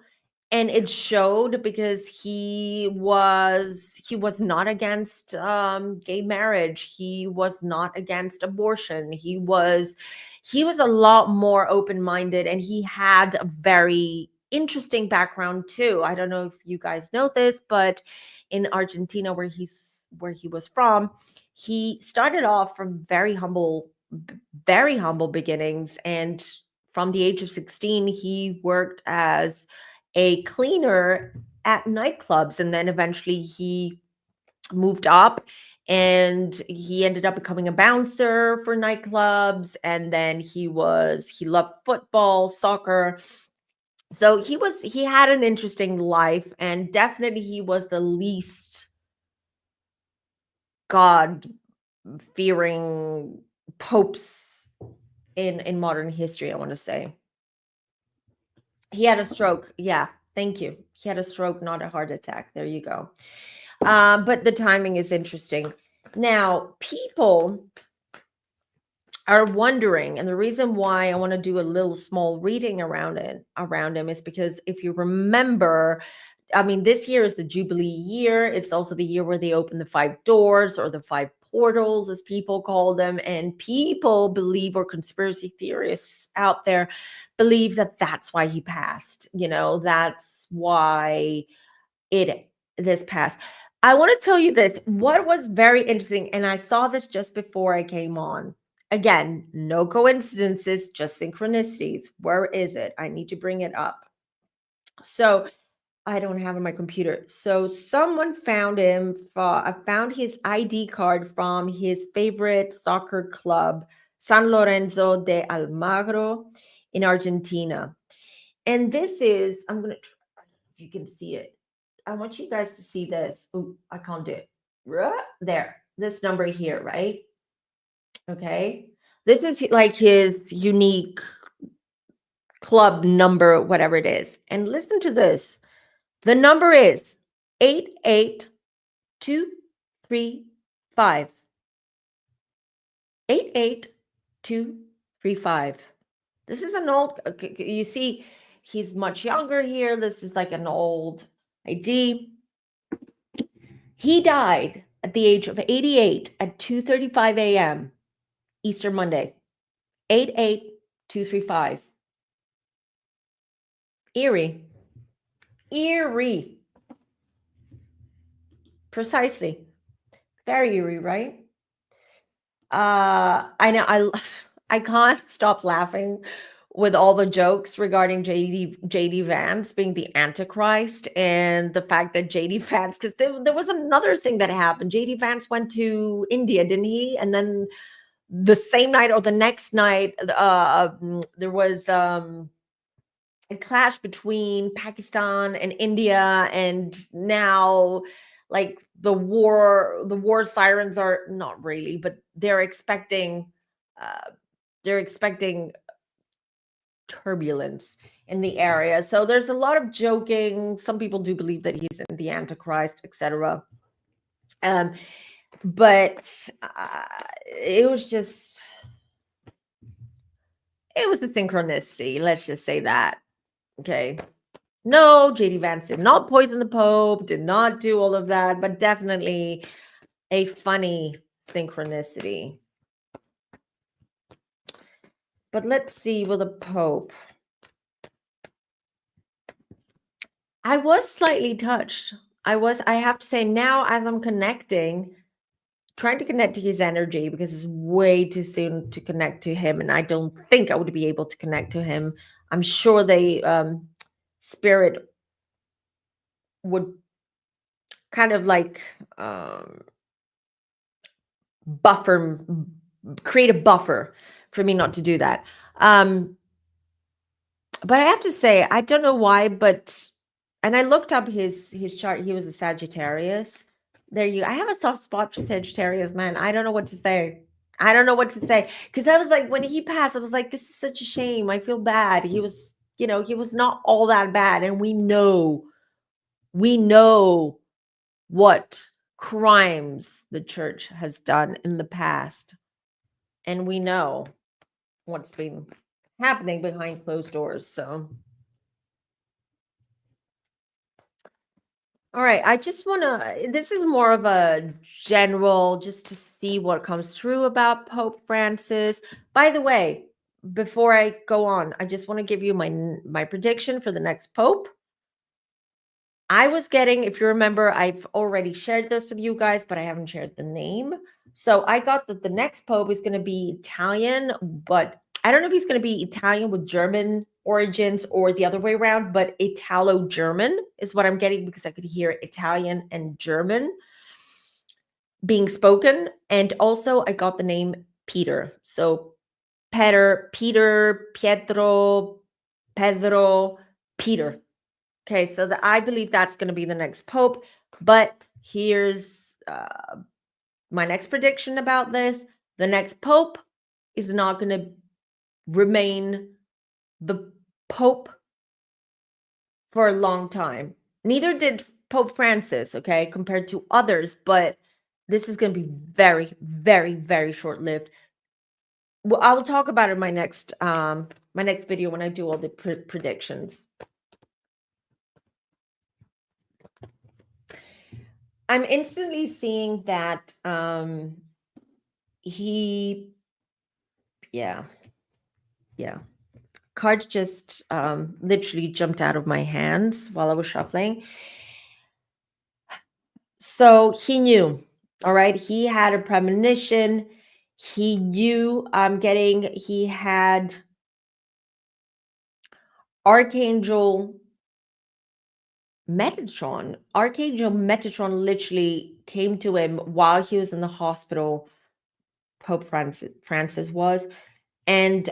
and it showed because he was not against gay marriage. He was not against abortion. He was a lot more open minded, and he had a very interesting background too. I don't know if you guys know this, but in Argentina, where he was from, he started off from very humble beginnings, and from the age of 16 he worked as a cleaner at nightclubs, and then eventually he moved up, and he ended up becoming a bouncer for nightclubs, and then he loved football, soccer. So he had an interesting life, and definitely he was the least God fearing popes in modern history, I want to say. He had a stroke. Yeah, thank you. He had a stroke, not a heart attack. There you go. But the timing is interesting. Now, people are wondering, and the reason why I want to do a little small reading around him is because if you remember, I mean, this year is the Jubilee year. It's also the year where they open the 5 doors, or the 5 portals, as people call them. And people believe, or conspiracy theorists out there believe, that that's why he passed. That's why this passed. I want to tell you this. What was very interesting, and I saw this just before I came on. Again, no coincidences, just synchronicities. Where is it? I need to bring it up. So I don't have it on my computer. So someone found him. I found his ID card from his favorite soccer club, San Lorenzo de Almagro, in Argentina. And this is, I'm going to try if you can see it. I want you guys to see this. Oh, I can't do it. There, this number here, right? Okay. This is like his unique club number, whatever it is. And listen to this. The number is 88235. 88235. This is an old, you see, he's much younger here. This is like an old ID. He died at the age of 88 at 2:35 a.m. Easter Monday. 88235. Eerie. Precisely. Very eerie, right? I know I can't stop laughing with all the jokes regarding JD Vance being the Antichrist, and the fact that JD Vance, because there was another thing that happened. JD Vance went to India, didn't he? And then the same night or the next night, there was a clash between Pakistan and India, and now, like, the war sirens are not really, but they're expecting turbulence in the area. So there's a lot of joking. Some people do believe that he's in the Antichrist, etc. But it was the synchronicity. Let's just say that. Okay. No, JD Vance did not poison the Pope, did not do all of that, but definitely a funny synchronicity. But let's see with the Pope. I was slightly touched. I have to say, now as I'm trying to connect to his energy, because it's way too soon to connect to him, and I don't think I would be able to connect to him. I'm sure spirit would kind of like create a buffer for me not to do that. But I have to say, I don't know why, and I looked up his chart. He was a Sagittarius. I have a soft spot for Sagittarius, man. I don't know what to say. Because I was like, when he passed, I was like, this is such a shame. I feel bad. He was not all that bad. And we know what crimes the church has done in the past. And we know what's been happening behind closed doors. So, all right, I just want to, this is more of a general, just to see what comes through about Pope Francis. By the way, before I go on, I just want to give you my prediction for the next Pope. I was getting, if you remember, I've already shared this with you guys, but I haven't shared the name. So I got that the next Pope is going to be Italian, but I don't know if he's going to be Italian with German origins or the other way around, but Italo-German is what I'm getting, because I could hear Italian and German. being spoken. And also I got the name Peter. So Peter, Pietro, Pedro, Peter. Okay, so I believe that's going to be the next pope. But here's my next prediction about this. The next pope is not going to remain the pope for a long time. Neither did Pope Francis, okay, compared to others, but this is going to be very, very, very short-lived. Well, I will talk about it in my next video when I do all the predictions. I'm instantly seeing that yeah. Cards just literally jumped out of my hands while I was shuffling. So he knew, all right? He had a premonition. He knew he had Archangel Metatron. Archangel Metatron literally came to him while he was in the hospital, Pope Francis was, and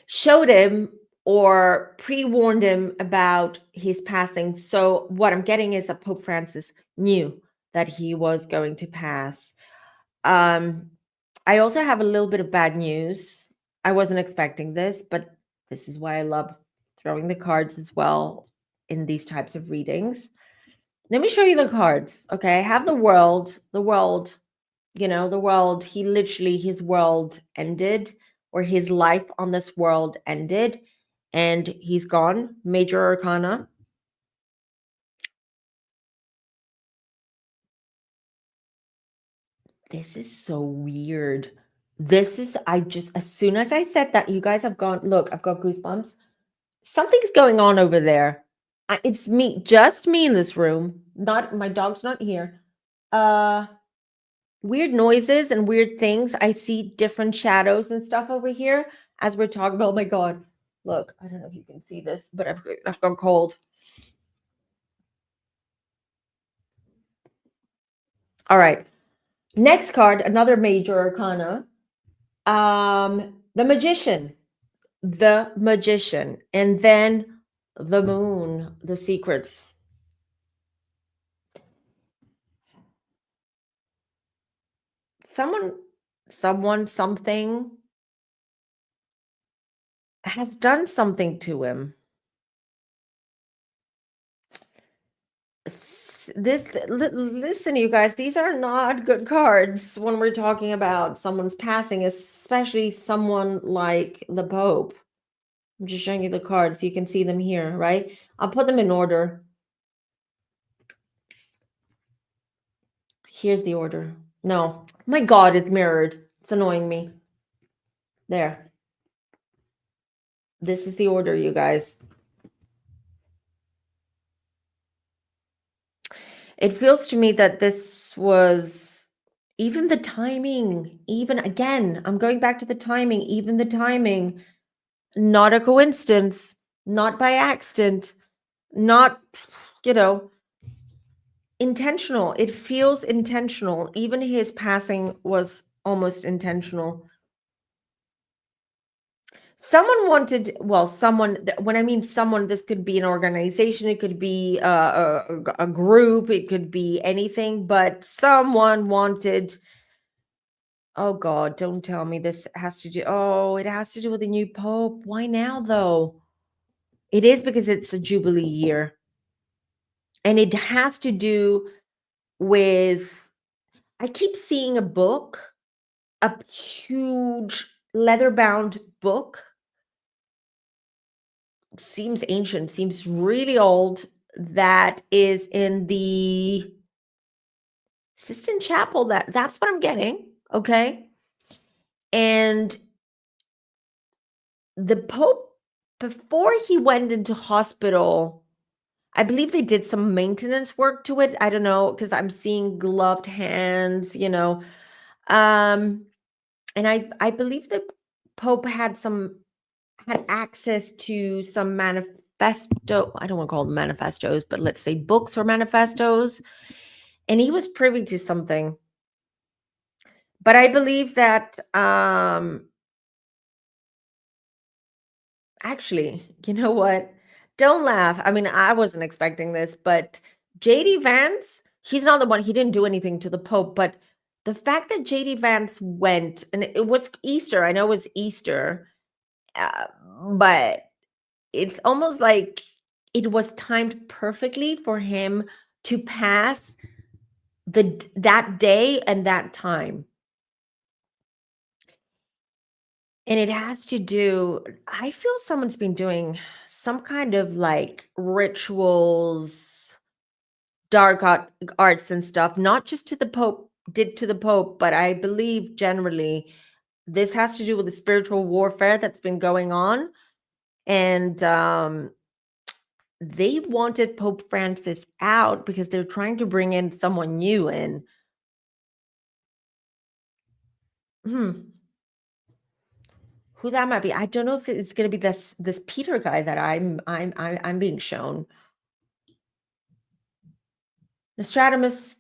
showed him or pre-warned him about his passing. So what I'm getting is that Pope Francis knew that he was going to pass. I also have a little bit of bad news. I wasn't expecting this, but this is why I love throwing the cards as well in these types of readings. Let me show you the cards. Okay, I have the world, the world, his world ended, or his life on this world ended, and he's gone. Major Arcana. This is so weird. As soon as I said that, you guys have gone, look, I've got goosebumps. Something's going on over there. It's me, just me in this room. Not, my dog's not here. Weird noises and weird things. I see different shadows and stuff over here as we're talking about. Oh my God. Look, I don't know if you can see this, but I've gone cold. All right. Next card, another major arcana. The Magician. The Magician. And then the Moon, the Secrets. Someone, something has done something to him. Listen, you guys, these are not good cards when we're talking about someone's passing, especially someone like the Pope. I'm just showing you the cards so you can see them here, right? I'll put them in order. Here's the order. No, my God, it's mirrored. It's annoying me. There. This is the order, you guys. It feels to me that this was even the timing, even again, I'm going back to the timing, even the timing, not a coincidence, not by accident, not, intentional. It feels intentional. Even his passing was almost intentional. Someone wanted, well, when I mean someone, this could be an organization, it could be a group, it could be anything, but someone wanted, oh God, don't tell me this has to do, it has to do with the new Pope. Why now, though? It is because it's a Jubilee year. And it has to do with, I keep seeing a book, a huge leather-bound book. Seems ancient, seems really old, that is in the Sistine Chapel. That's what I'm getting, okay? And the Pope, before he went into hospital, I believe they did some maintenance work to it. I don't know, because I'm seeing gloved hands, and I believe the Pope had access to some manifesto. I don't want to call them manifestos, but let's say books or manifestos. and he was privy to something. But I believe that actually, you know what? Don't laugh. I mean, I wasn't expecting this, but JD Vance, he's not the one, he didn't do anything to the Pope, but the fact that JD Vance went, and it was Easter, I know it was Easter, uh, but it's almost like it was timed perfectly for him to pass that day and that time. And it has to do, I feel someone's been doing some kind of like rituals, arts and stuff, not just to the Pope, did to the Pope, but I believe generally this has to do with the spiritual warfare that's been going on. And they wanted Pope Francis out because they're trying to bring in someone new in. Hmm. Who that might be? I don't know if it's going to be this Peter guy that I'm being shown. Nostradamus,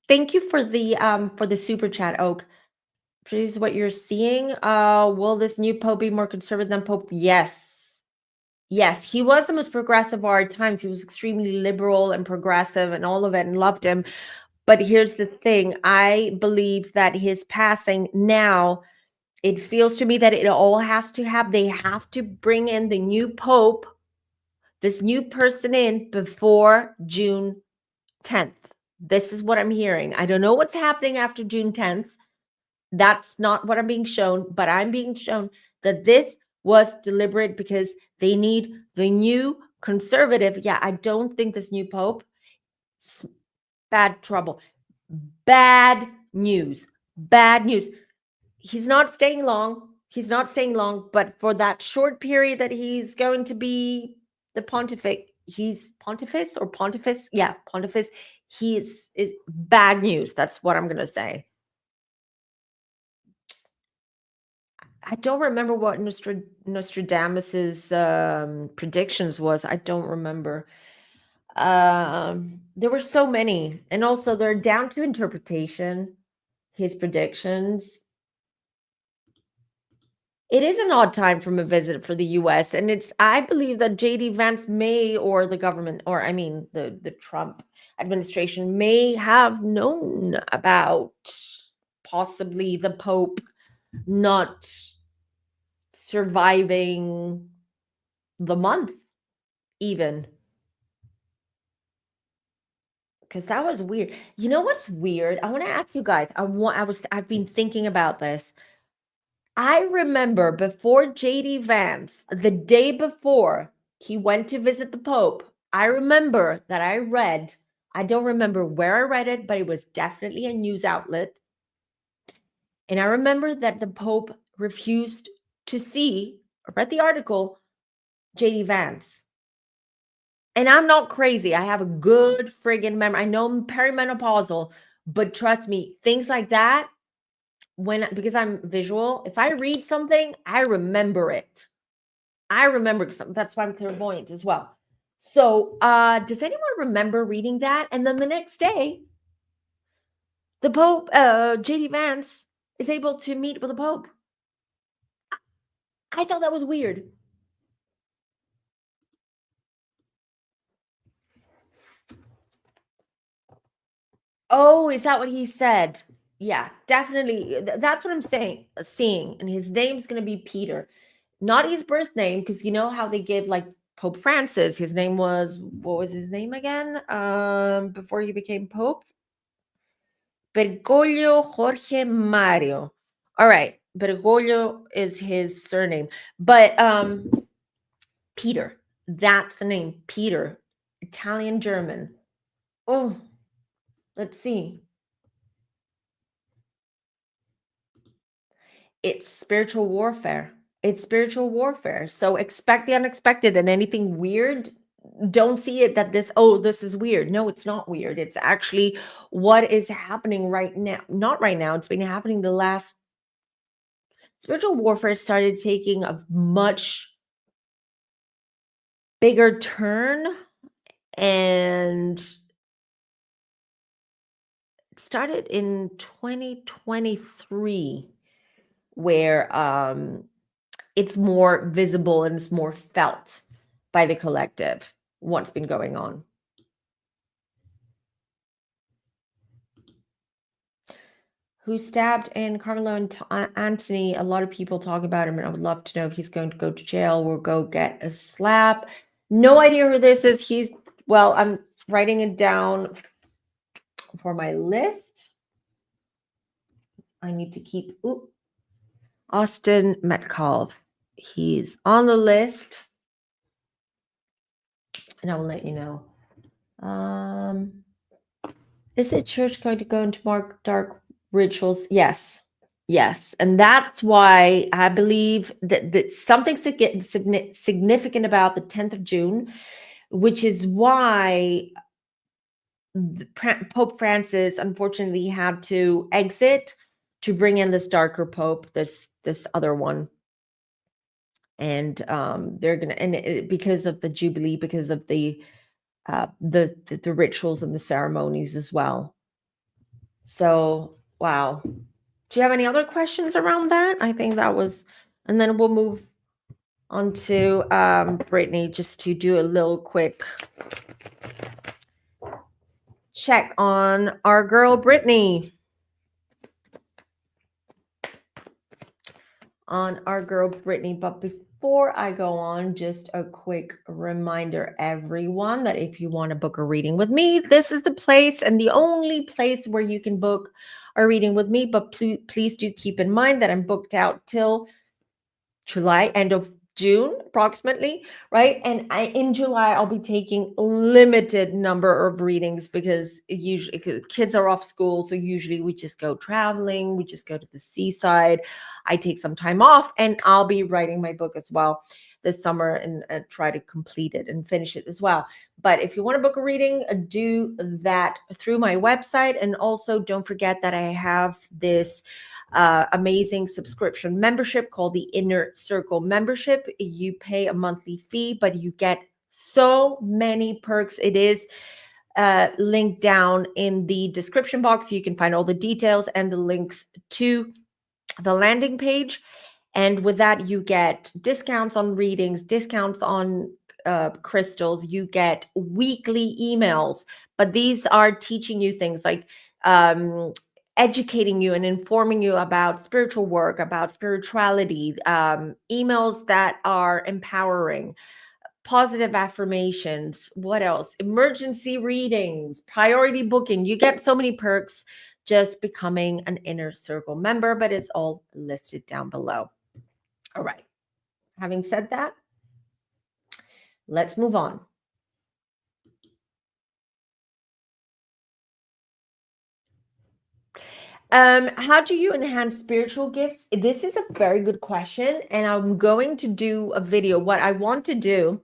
thank you for the super chat, Oak. Please, what you're seeing. Will this new Pope be more conservative than Pope? Yes. Yes, he was the most progressive of our times. He was extremely liberal and progressive and all of it, and loved him. But here's the thing. I believe that his passing now, it feels to me that it all has to have, they have to bring in the new Pope, this new person in before June 10th. This is what I'm hearing. I don't know what's happening after June 10th. That's not what I'm being shown, but I'm being shown that this was deliberate because they need the new conservative. Yeah, I don't think this new Pope, bad trouble, bad news, bad news. He's not staying long. He's not staying long, but for that short period that he's going to be the pontificate, he's pontifex or pontifex. Yeah, pontifex. He is bad news. That's what I'm going to say. I don't remember what Nostradamus's predictions was. I don't remember. There were so many, and also they're down to interpretation. His predictions. It is an odd time from a visit for the US, and it's, I believe that JD Vance may, or the government, or I mean the Trump administration may have known about possibly the Pope not surviving the month even. Because that was weird. You know what's weird? I want to ask you guys. I've been thinking about this. I remember before JD Vance, the day before he went to visit the Pope, I remember that I read, I don't remember where I read it, but it was definitely a news outlet. And I remember that the Pope refused to see, I read the article, JD Vance. And I'm not crazy. I have a good friggin' memory. I know I'm perimenopausal, but trust me, things like that, because I'm visual, if I read something, I remember it. I remember something. That's why I'm clairvoyant as well. So, does anyone remember reading that? And then the next day, the Pope, JD Vance, is able to meet with the Pope. I thought that was weird. Oh, is that what he said? Yeah, definitely. That's what I'm saying, seeing. And his name's going to be Peter. Not his birth name, because you know how they give like Pope Francis. His name was, what was his name again? Before he became Pope? Bergoglio Jorge Mario. All right. Bergoglio is his surname. But Peter, that's the name. Peter. Italian German. Oh, let's see. It's spiritual warfare. It's spiritual warfare. So expect the unexpected, and anything weird, don't see it that this is weird. No, it's not weird. It's actually what is happening right now. Not right now. It's been happening the last, spiritual warfare started taking a much bigger turn, and started in 2023 where it's more visible and it's more felt by the collective what's been going on. Who stabbed and Carmelo and Anthony? A lot of people talk about him, and I would love to know if he's going to go to jail or go get a slap. No idea who this is. Well, I'm writing it down for my list. I need to keep Austin Metcalf. He's on the list, and I will let you know. Is the church going to go into more dark rituals? Yes. And that's why I believe that something significant about the 10th of June, which is why Pope Francis unfortunately had to exit to bring in this darker Pope, this other one. And they're gonna, and because of the Jubilee, because of the rituals and the ceremonies as well. So, wow. Do you have any other questions around that? I think that was, and then we'll move on to Britney, just to do a little quick check on our girl Britney. But before I go on, just a quick reminder, everyone, that if you want to book a reading with me, this is the place and the only place where you can book a reading with me. But please do keep in mind that I'm booked out till July, end of June approximately, right? And in July I'll be taking a limited number of readings because usually kids are off school, so usually we just go traveling, we just go to the seaside. I take some time off, and I'll be writing my book as well this summer and try to complete it and finish it as well. But if you want to book a reading, do that through my website. And also don't forget that I have this amazing subscription membership called the Inner Circle membership. You pay a monthly fee, but you get so many perks. It is linked down in the description box. You can find all the details and the links to the landing page. And with that, you get discounts on readings, discounts on crystals. You get weekly emails, but these are teaching you things like educating you and informing you about spiritual work, about spirituality, emails that are empowering, positive affirmations. What else? Emergency readings, priority booking. You get so many perks just becoming an Inner Circle member, but it's all listed down below. All right. Having said that, let's move on. How do you enhance spiritual gifts? This is a very good question, and I'm going to do a video. What I want to do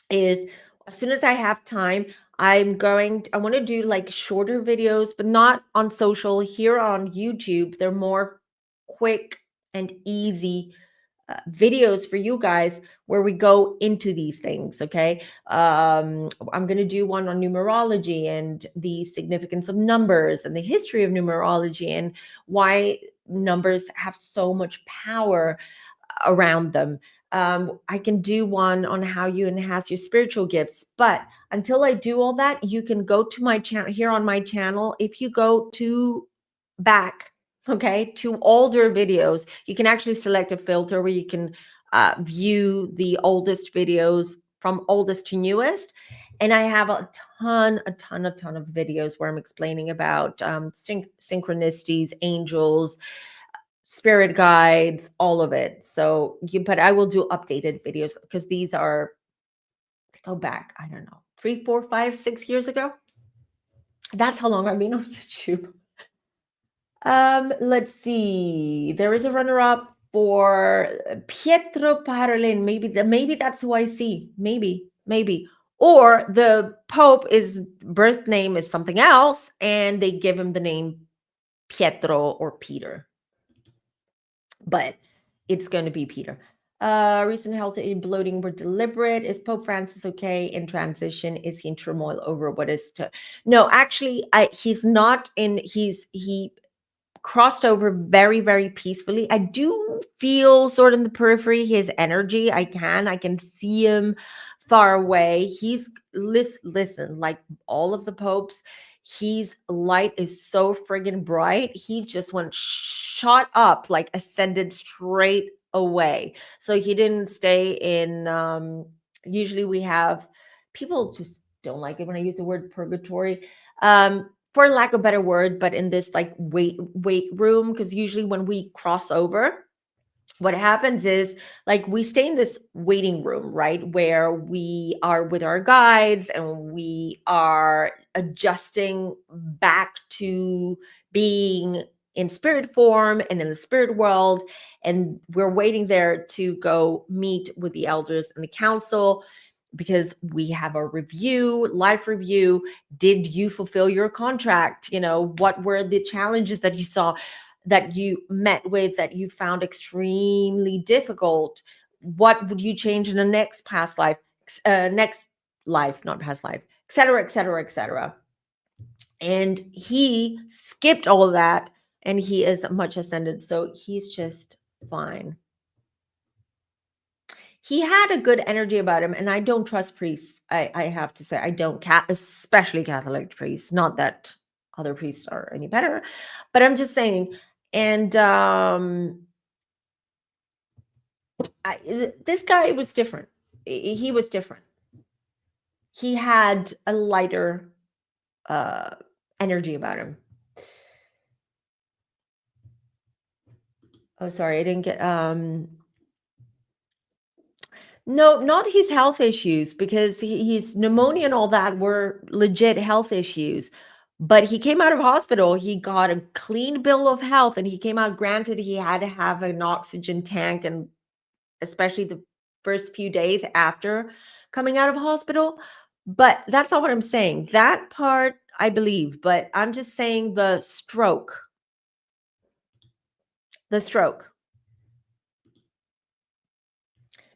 is, as soon as I have time, I want to do like shorter videos, but not on social. Here on YouTube, they're more quick and easy videos for you guys where we go into these things. Okay. I'm going to do one on numerology and the significance of numbers and the history of numerology and why numbers have so much power around them. I can do one on how you enhance your spiritual gifts, but until I do all that, you can go to my channel here on my channel. If you go to back, okay, to older videos, you can actually select a filter where you can view the oldest videos from oldest to newest. And I have a ton of videos where I'm explaining about synchronicities, angels, spirit guides, all of it. So but I will do updated videos because these are, go back, I don't know, 3, 4, 5, 6 years ago. That's how long I've been on YouTube. Let's see. There is a runner-up for Pietro Parolin. Maybe that's who I see. Maybe. Or the Pope, his birth name is something else, and they give him the name Pietro or Peter. But it's going to be Peter. Recent health bloating were deliberate. Is Pope Francis okay in transition? Is he in turmoil over what is to? No, actually, he's not in. He crossed over very, very peacefully. I do feel sort of in the periphery his energy. I can see him far away. He's listen, like all of the popes, his light is so friggin' bright. He just went shot up, like ascended straight away. So he didn't stay in usually we have people just don't like it when I use the word purgatory. For lack of a better word, but in this like wait room, because usually when we cross over, what happens is like we stay in this waiting room, right, where we are with our guides and we are adjusting back to being in spirit form and in the spirit world, and we're waiting there to go meet with the elders and the council because we have a life review. Did you fulfill your contract? What were the challenges that you saw, that you met with, that you found extremely difficult? What would you change in the next life, not past life, etc., etc., etc. And he skipped all of that, and he is much ascended, so he's just fine. He had a good energy about him, and I don't trust priests. I have to say, I don't, especially Catholic priests. Not that other priests are any better, but I'm just saying. And this guy was different. He was different. He had a lighter energy about him. Oh, sorry, I didn't get no, not his health issues, because his pneumonia and all that were legit health issues. But he came out of hospital, he got a clean bill of health, and he came out. Granted, he had to have an oxygen tank, and especially the first few days after coming out of hospital. But that's not what I'm saying. That part I believe, but I'm just saying the stroke.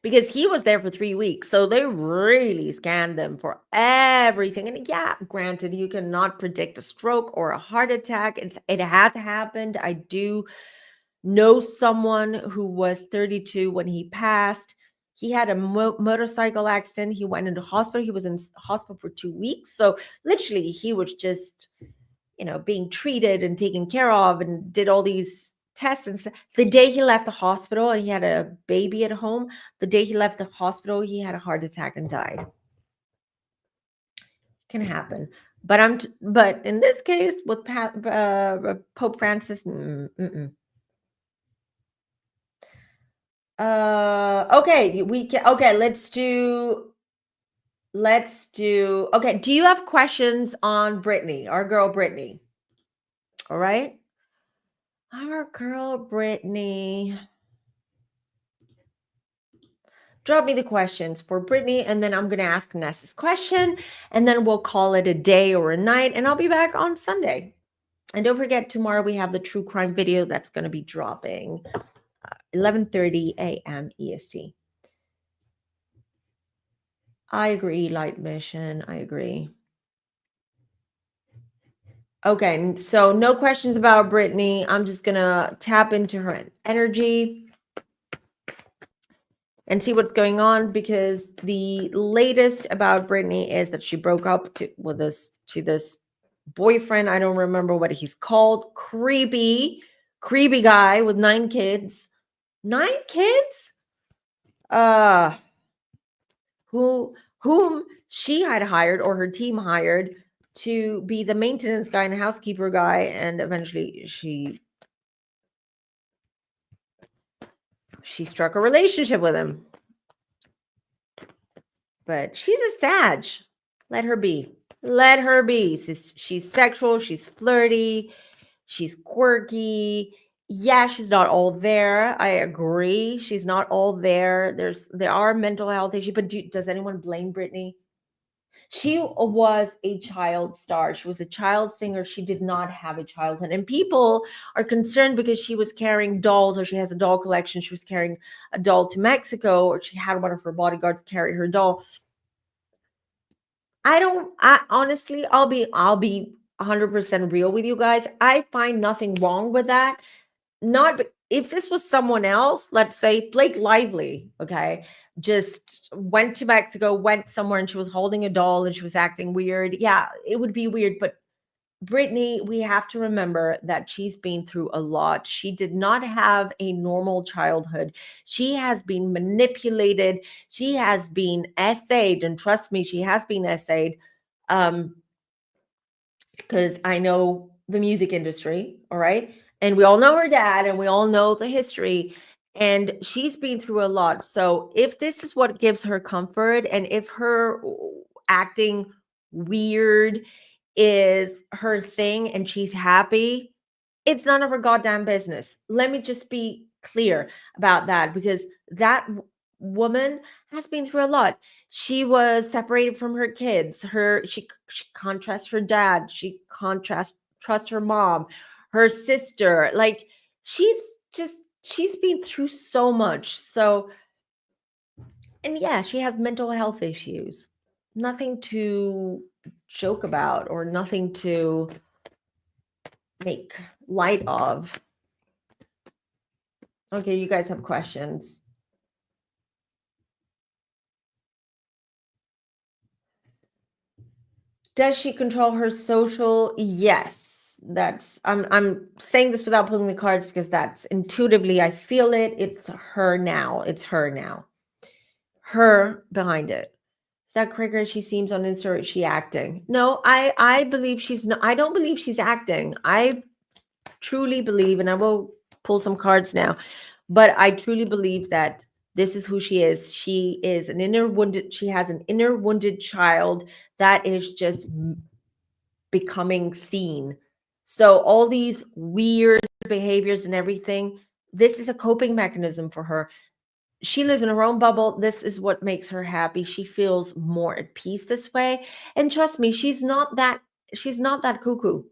Because he was there for 3 weeks. So they really scanned them for everything. And yeah, granted, you cannot predict a stroke or a heart attack. It has happened. I do know someone who was 32 when he passed. He had a motorcycle accident. He went into hospital. He was in hospital for 2 weeks. So literally, he was just, being treated and taken care of, and did all these tests. And the day he left the hospital, and he had a baby at home, the day he left the hospital, he had a heart attack and died. Can happen. But in this case with Pope Francis, okay, let's do okay. Do you have questions on Britney, our girl Britney? All right, our girl Britney. Drop me the questions for Britney, and then I'm going to ask Ness's question, and then we'll call it a day or a night, and I'll be back on Sunday. And don't forget, tomorrow we have the true crime video that's going to be dropping 11:30 a.m. EST. I agree, Light Mission. I agree. Okay, so no questions about Britney. I'm just going to tap into her energy and see what's going on, because the latest about Britney is that she broke up to this boyfriend. I don't remember what he's called. Creepy guy with 9 kids. 9 kids? Whom she had hired, or her team hired, to be the maintenance guy and housekeeper guy, and eventually she struck a relationship with him. But she's a Sag. Let her be. She's sexual, she's flirty, she's quirky. Yeah, she's not all there. I agree. She's not all there. There are mental health issues, but does anyone blame Britney? She was a child star. She was a child singer. She did not have a childhood. And people are concerned because she was carrying dolls, or she has a doll collection. She was carrying a doll to Mexico, or she had one of her bodyguards carry her doll. I honestly, I'll be 100% real with you guys. I find nothing wrong with that. Not if this was someone else, let's say Blake Lively, okay, just went to Mexico, went somewhere, and she was holding a doll and she was acting weird. Yeah, it would be weird. But Britney, we have to remember that she's been through a lot. She did not have a normal childhood. She has been manipulated. She has been essayed, and trust me, she has been essayed. Um, because I know the music industry, all right? And we all know her dad and we all know the history. And she's been through a lot. So if this is what gives her comfort, and if her acting weird is her thing and she's happy, it's none of her goddamn business. Let me just be clear about that, because that woman has been through a lot. She was separated from her kids. She can't trust her dad. She can't trust her mom, her sister. Like, she's just she's been through so much. So, and yeah, she has mental health issues. Nothing to joke about or nothing to make light of. Okay, you guys have questions. Does she control her social? Yes. That's I'm saying this without pulling the cards, because that's intuitively I feel it. It's her now. It's her now. Her behind it. Is that quicker as she seems on Insta, or is she acting? No, I believe she's not. I don't believe she's acting. I truly believe, and I will pull some cards now, but I truly believe that this is who she is. She is an inner wounded, she has an inner wounded child that is just becoming seen. So all these weird behaviors and everything, this is a coping mechanism for her. She lives in her own bubble. This is what makes her happy. She feels more at peace this way. And trust me, she's not that cuckoo.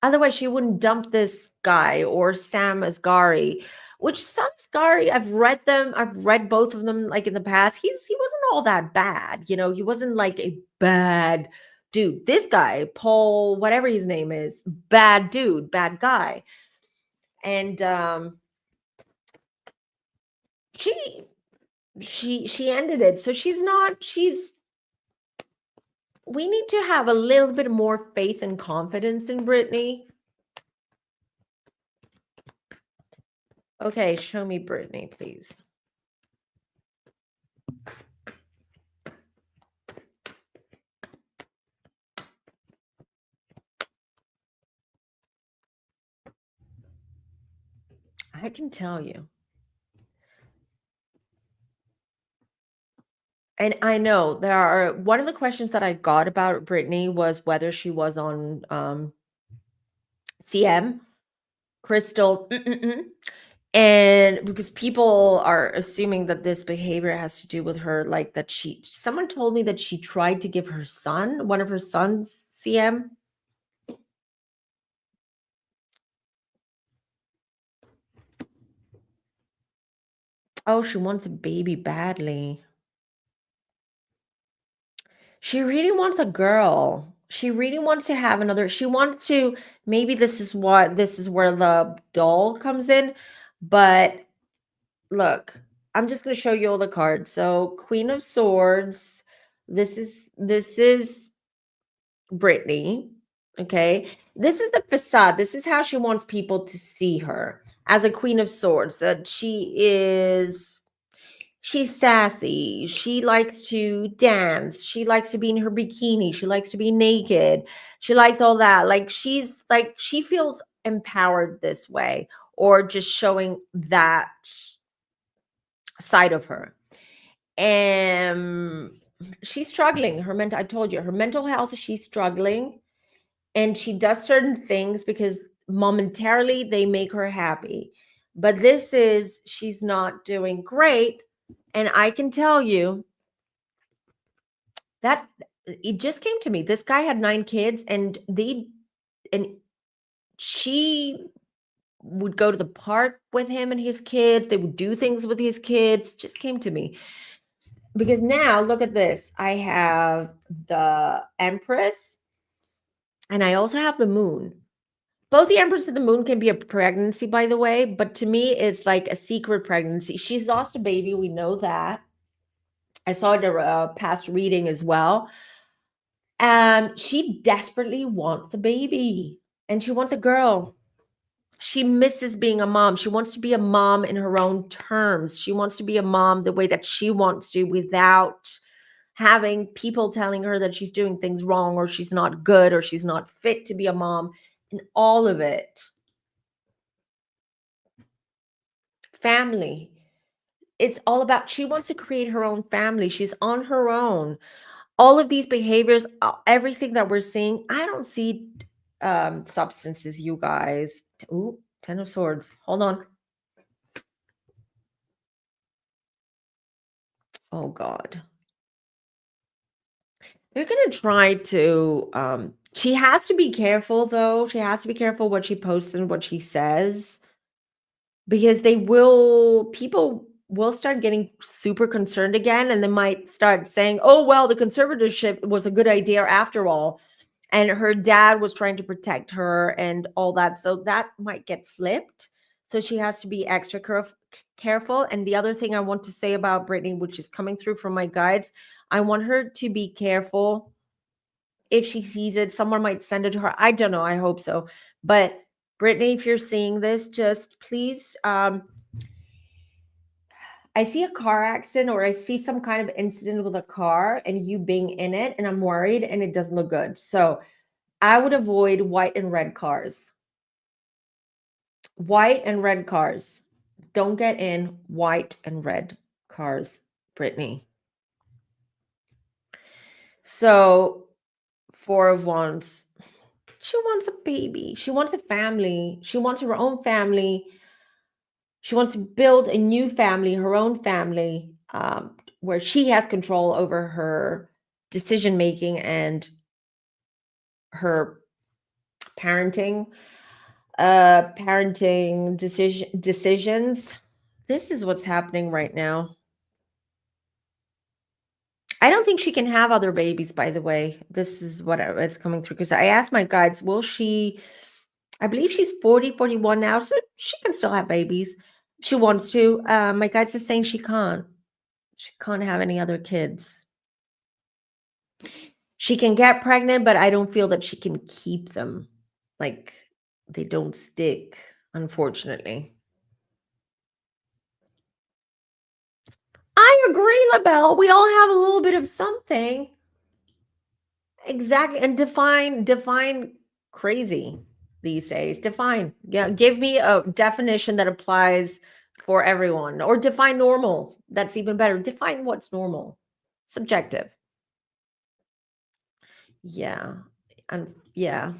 Otherwise, she wouldn't dump this guy, or Sam Asghari, which Sam Asghari, I've read them. I've read both of them like in the past. He wasn't all that bad. He wasn't like a bad dude. This guy, Paul, whatever his name is, bad dude, bad guy. And she she ended it. So she's we need to have a little bit more faith and confidence in Britney. Okay, show me Britney, please. I can tell you. And I know one of the questions that I got about Britney was whether she was on CM, Crystal, and because people are assuming that this behavior has to do with her, like that someone told me that she tried to give one of her sons, CM. Oh, she wants a baby badly. She really wants a girl. She really wants to have another. She wants to, maybe this is where the doll comes in. But look, I'm just going to show you all the cards. So, Queen of Swords, this is Britney, okay? This is the facade. This is how she wants people to see her, as a Queen of Swords, that she's sassy. She likes to dance. She likes to be in her bikini. She likes to be naked. She likes all that. She feels empowered this way, or just showing that side of her. And she's struggling. I told you, her mental health, she's struggling. And she does certain things because momentarily they make her happy. But she's not doing great. And I can tell you that it just came to me. This guy had 9 kids, and she would go to the park with him and his kids. They would do things with his kids. Just came to me. Because now look at this. I have the Empress and I also have the Moon. Both the Empress and the Moon can be a pregnancy, by the way, but to me, it's like a secret pregnancy. She's lost a baby. We know that. I saw it in a past reading as well. She desperately wants a baby and she wants a girl. She misses being a mom. She wants to be a mom in her own terms. She wants to be a mom the way that she wants to without having people telling her that she's doing things wrong or she's not good or she's not fit to be a mom, and all of it. Family. It's all about, she wants to create her own family. She's on her own. All of these behaviors, everything that we're seeing, I don't see substances, you guys. Ooh, 10 of Swords. Hold on. Oh, God. They're going to try to, she has to be careful, though. She has to be careful what she posts and what she says. Because people will start getting super concerned again. And they might start saying, oh, well, the conservatorship was a good idea after all. And her dad was trying to protect her and all that. So that might get flipped. So she has to be extra careful. And the other thing I want to say about Britney, which is coming through from my guides, I want her to be careful. If she sees it, someone might send it to her. I don't know. I hope so. But Britney, if you're seeing this, just please, I see a car accident or I see some kind of incident with a car and you being in it, and I'm worried and it doesn't look good. So I would avoid white and red cars. White and red cars. Don't get in white and red cars, Britney. So 4 of Wands. She wants a baby. She wants a family. She wants her own family. She wants to build a new family, her own family, where she has control over her decision making and her parenting decisions. This is what's happening right now. I don't think she can have other babies, by the way. This is what it's coming through, because I asked my guides, will she, I believe she's 40, 41 now, so she can still have babies. She wants to. My guides are saying she can't. She can't have any other kids. She can get pregnant, but I don't feel that she can keep them. Like, they don't stick, unfortunately. I agree, LaBelle. We all have a little bit of something. Exactly. And define crazy these days. Define. Yeah, give me a definition that applies for everyone, or define normal. That's even better. Define what's normal. Subjective. Yeah. And yeah.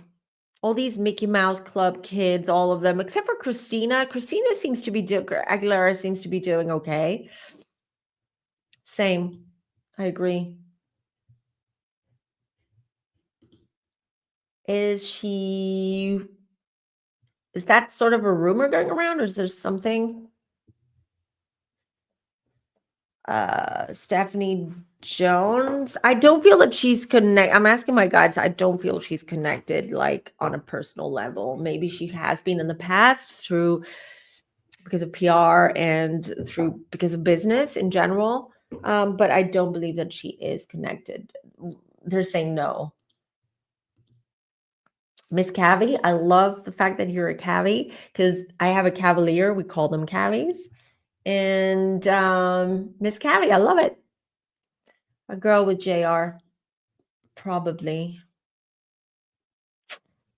All these Mickey Mouse Club kids, all of them, except for Christina. Christina seems to be Aguilera seems to be doing okay. Same. I agree. Is that sort of a rumor going around, or is there something? Stephanie Jones. I don't feel that she's connected. I'm asking my guides. I don't feel she's connected, like on a personal level. Maybe she has been in the past because of PR and because of business in general. But I don't believe that she is connected. They're saying no. Miss Cavi, I love the fact that you're a Cavi, because I have a Cavalier. We call them Cavies. And Miss Cavi, I love it. A girl with JR, probably.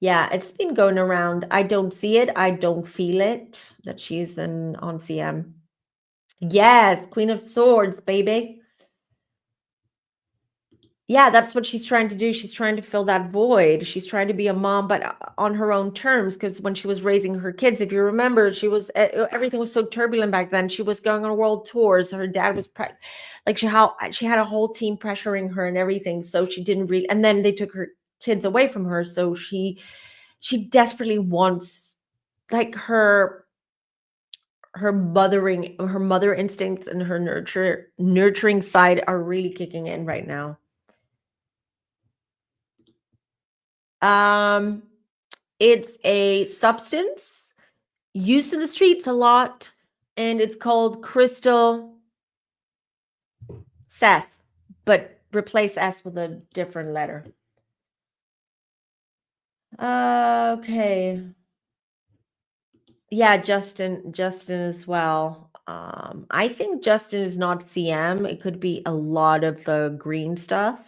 Yeah, it's been going around. I don't see it. I don't feel it that she's on CM. Yes, Queen of Swords, baby. Yeah, that's what she's trying to do. She's trying to fill that void. She's trying to be a mom, but on her own terms. Because when she was raising her kids, if you remember, she was everything was so turbulent back then. She was going on world tours. Her dad was like she had a whole team pressuring her and everything. So she didn't really. And then they took her kids away from her. So she desperately wants like her mother instincts and her nurturing side are really kicking in right now. It's a substance used in the streets a lot, and it's called crystal Seth, but replace S with a different letter. Okay. Yeah, Justin as well. I think Justin is not CM. It could be a lot of the green stuff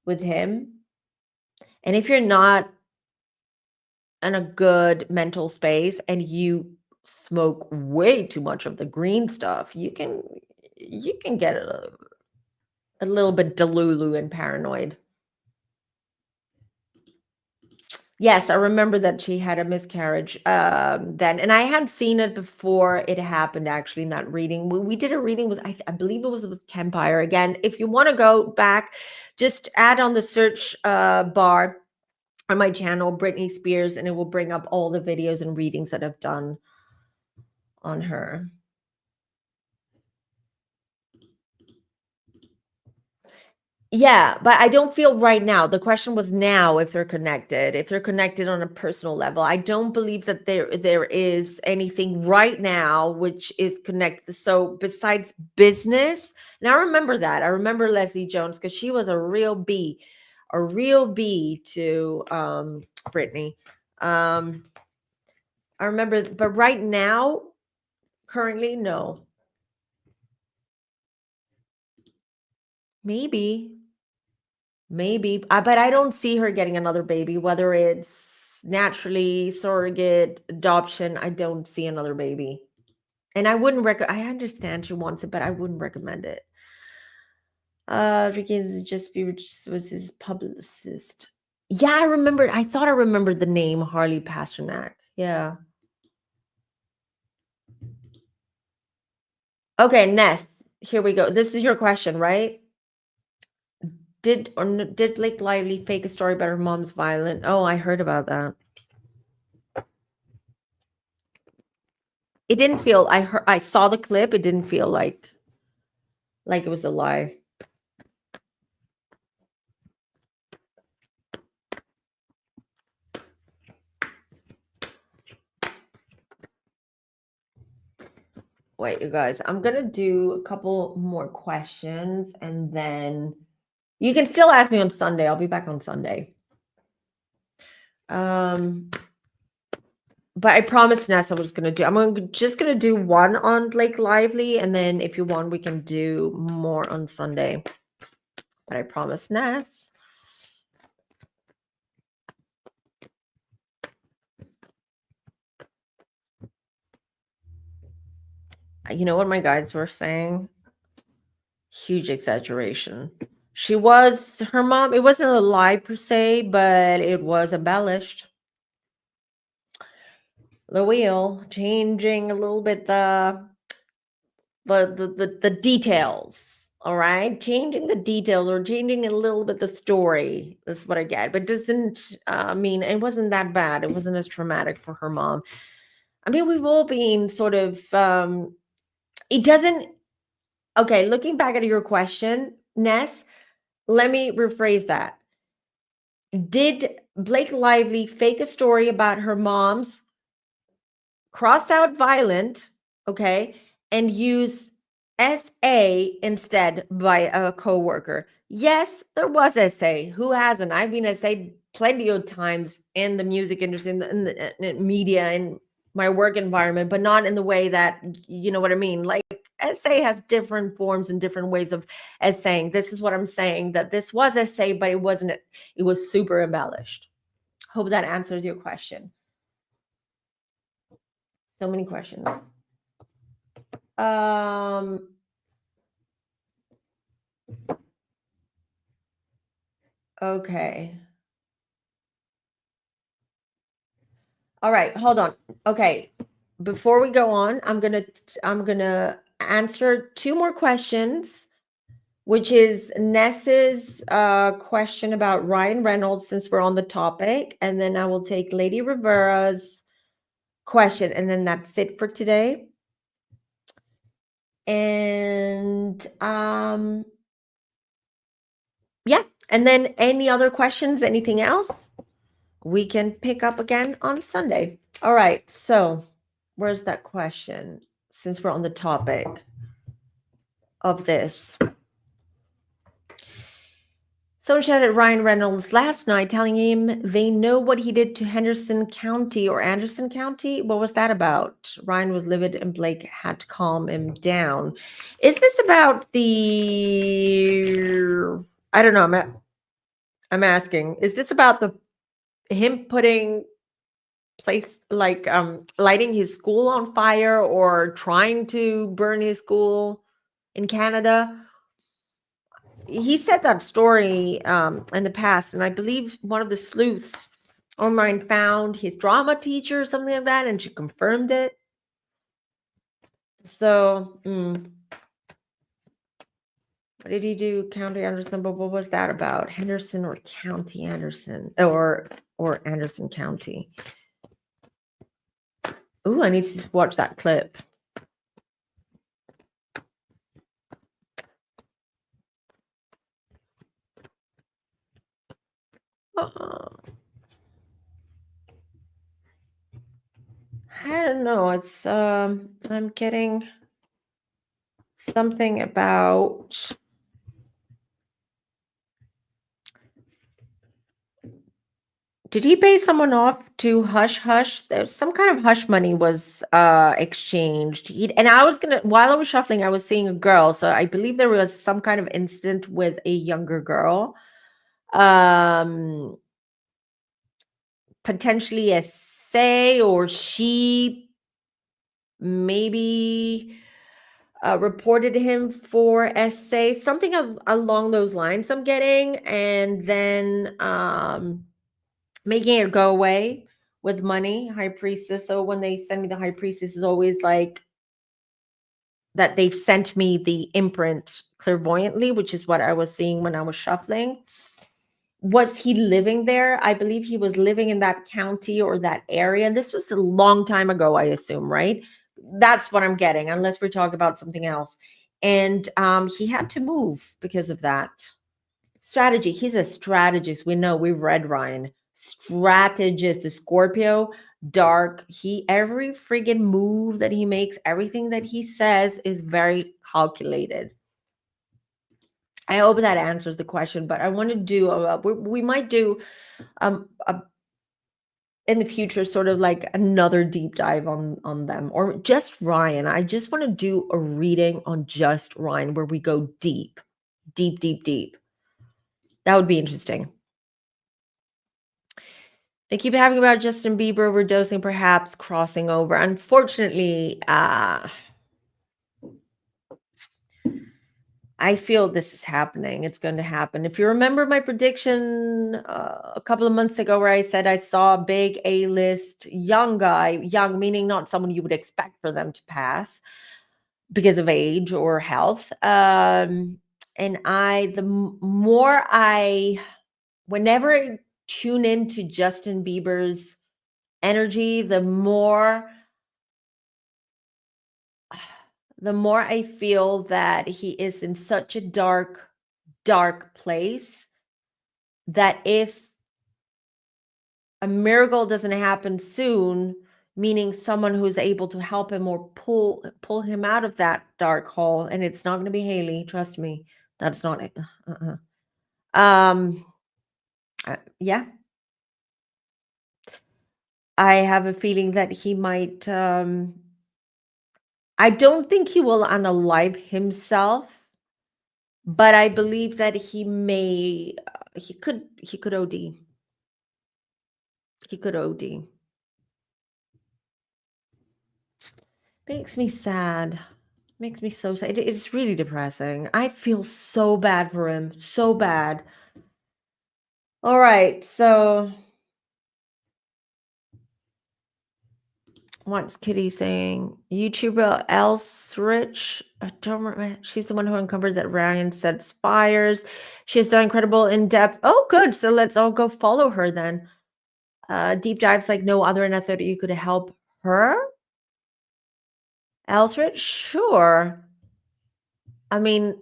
with him. And if you're not in a good mental space and you smoke way too much of the green stuff, you can get a little bit delulu and paranoid. Yes, I remember that she had a miscarriage then, and I had seen it before it happened. Actually, in that reading, we did a reading with I believe it was with Kempire. Again, if you want to go back, just add on the search bar on my channel Britney Spears, and it will bring up all the videos and readings that I've done on her. Yeah, but I don't feel right now. The question was now if they're connected, on a personal level. I don't believe that there is anything right now which is connected. So besides business, and I remember that. I remember Leslie Jones because she was a real B to Britney. I remember, but right now, currently, no. Maybe, but I don't see her getting another baby, whether it's naturally, surrogate, adoption. I don't see another baby. And I wouldn't I understand she wants it, but I wouldn't recommend it. Because just Bieber was his publicist. Yeah, I remembered. I thought I remembered the name Harley Pasternak. Yeah. Okay, Ness. Here we go. This is your question, right? Did Blake Lively fake a story about her mom's violent? Oh, I heard about that. It didn't feel I saw the clip, it didn't feel like it was a lie. Wait, you guys, I'm gonna do a couple more questions and then you can still ask me on Sunday. I'll be back on Sunday. But I promised Ness I'm just gonna do one on Blake Lively, and then if you want, we can do more on Sunday. But I promised Ness. You know what my guides were saying? Huge exaggeration. Her mom, it wasn't a lie per se, but it was embellished. The wheel, changing a little bit the details. All right, changing the details or changing a little bit the story. That's what I get, but doesn't mean it wasn't that bad. It wasn't as traumatic for her mom. I mean, we've all been sort of. It doesn't. Okay, looking back at your question, Ness, let me rephrase that. Did Blake Lively fake a story about her mom's cross out violent, okay, and use SA instead by a coworker? Yes, there was SA. Who hasn't? I've been SA plenty of times in the music industry, in media, in my work environment, but not in the way that, you know what I mean? Like, SA has different forms and different ways of saying. This is what I'm saying, that this was SA, but it wasn't. It was super embellished. Hope that answers your question. So many questions. Okay. All right, hold on. Okay. Before we go on, I'm gonna answer two more questions, which is Ness's question about Ryan Reynolds, since we're on the topic, and then I will take Lady Rivera's question, and then that's it for today. And yeah, and then any other questions, anything else, we can pick up again on Sunday. All right, so where's that question, since we're on the topic of this? Someone shouted at Ryan Reynolds last night, telling him they know what he did to Henderson County or Anderson County. What was that about? Ryan was livid and Blake had to calm him down. Is this about the? I don't know. I'm asking. Is this about the him putting place like lighting his school on fire or trying to burn his school in Canada? He said that story in the past, and I believe one of the sleuths online found his drama teacher or something like that, and she confirmed it. So, what did he do? County Anderson, but what was that about? Henderson or County Anderson, or Anderson County? Ooh, I need to watch that clip. I don't know. It's I'm getting something about. Did he pay someone off to hush hush? There's some kind of hush money was exchanged. And I was gonna, while I was shuffling, I was seeing a girl. So I believe there was some kind of incident with a younger girl. Potentially a say, or she maybe reported him for essay, something along those lines I'm getting, and then making it go away with money. High priestess. So when they send me the high priestess, is always like that they've sent me the imprint clairvoyantly, which is what I was seeing when I was shuffling. Was he living there? I believe he was living in that county or that area. And this was a long time ago, I assume, right? That's what I'm getting, unless we talk about something else. And he had to move because of that. Strategy. He's a strategist. We know, we've read Ryan. Strategist, the Scorpio, dark. Every friggin' move that he makes, everything that he says is very calculated. I hope that answers the question, but I want to do we might do in the future sort of like another deep dive on them, or just Ryan. I just want to do a reading on just Ryan where we go deep. That would be interesting. They keep having about Justin Bieber overdosing, perhaps crossing over. Unfortunately, I feel this is happening. It's going to happen. If you remember my prediction a couple of months ago, where I said I saw a big A-list young guy, young meaning not someone you would expect for them to pass because of age or health. And whenever I tune into Justin Bieber's energy, the more I feel that he is in such a dark place, that if a miracle doesn't happen soon, meaning someone who's able to help him or pull him out of that dark hole, and it's not going to be Haley, trust me, that's not it. Yeah, I have a feeling that he might I don't think he will unalive himself, but I believe that he could OD. He could OD. Makes me sad. Makes me so sad. It's really depressing. I feel so bad for him. So bad. All right. So what's Kitty saying? YouTuber Else Rich. I don't remember. She's the one who uncovered that Ryan said spires. She has done incredible in depth. Oh, good. So let's all go follow her then. Deep dives like no other, and I thought you could help her. Else Rich, sure. I mean,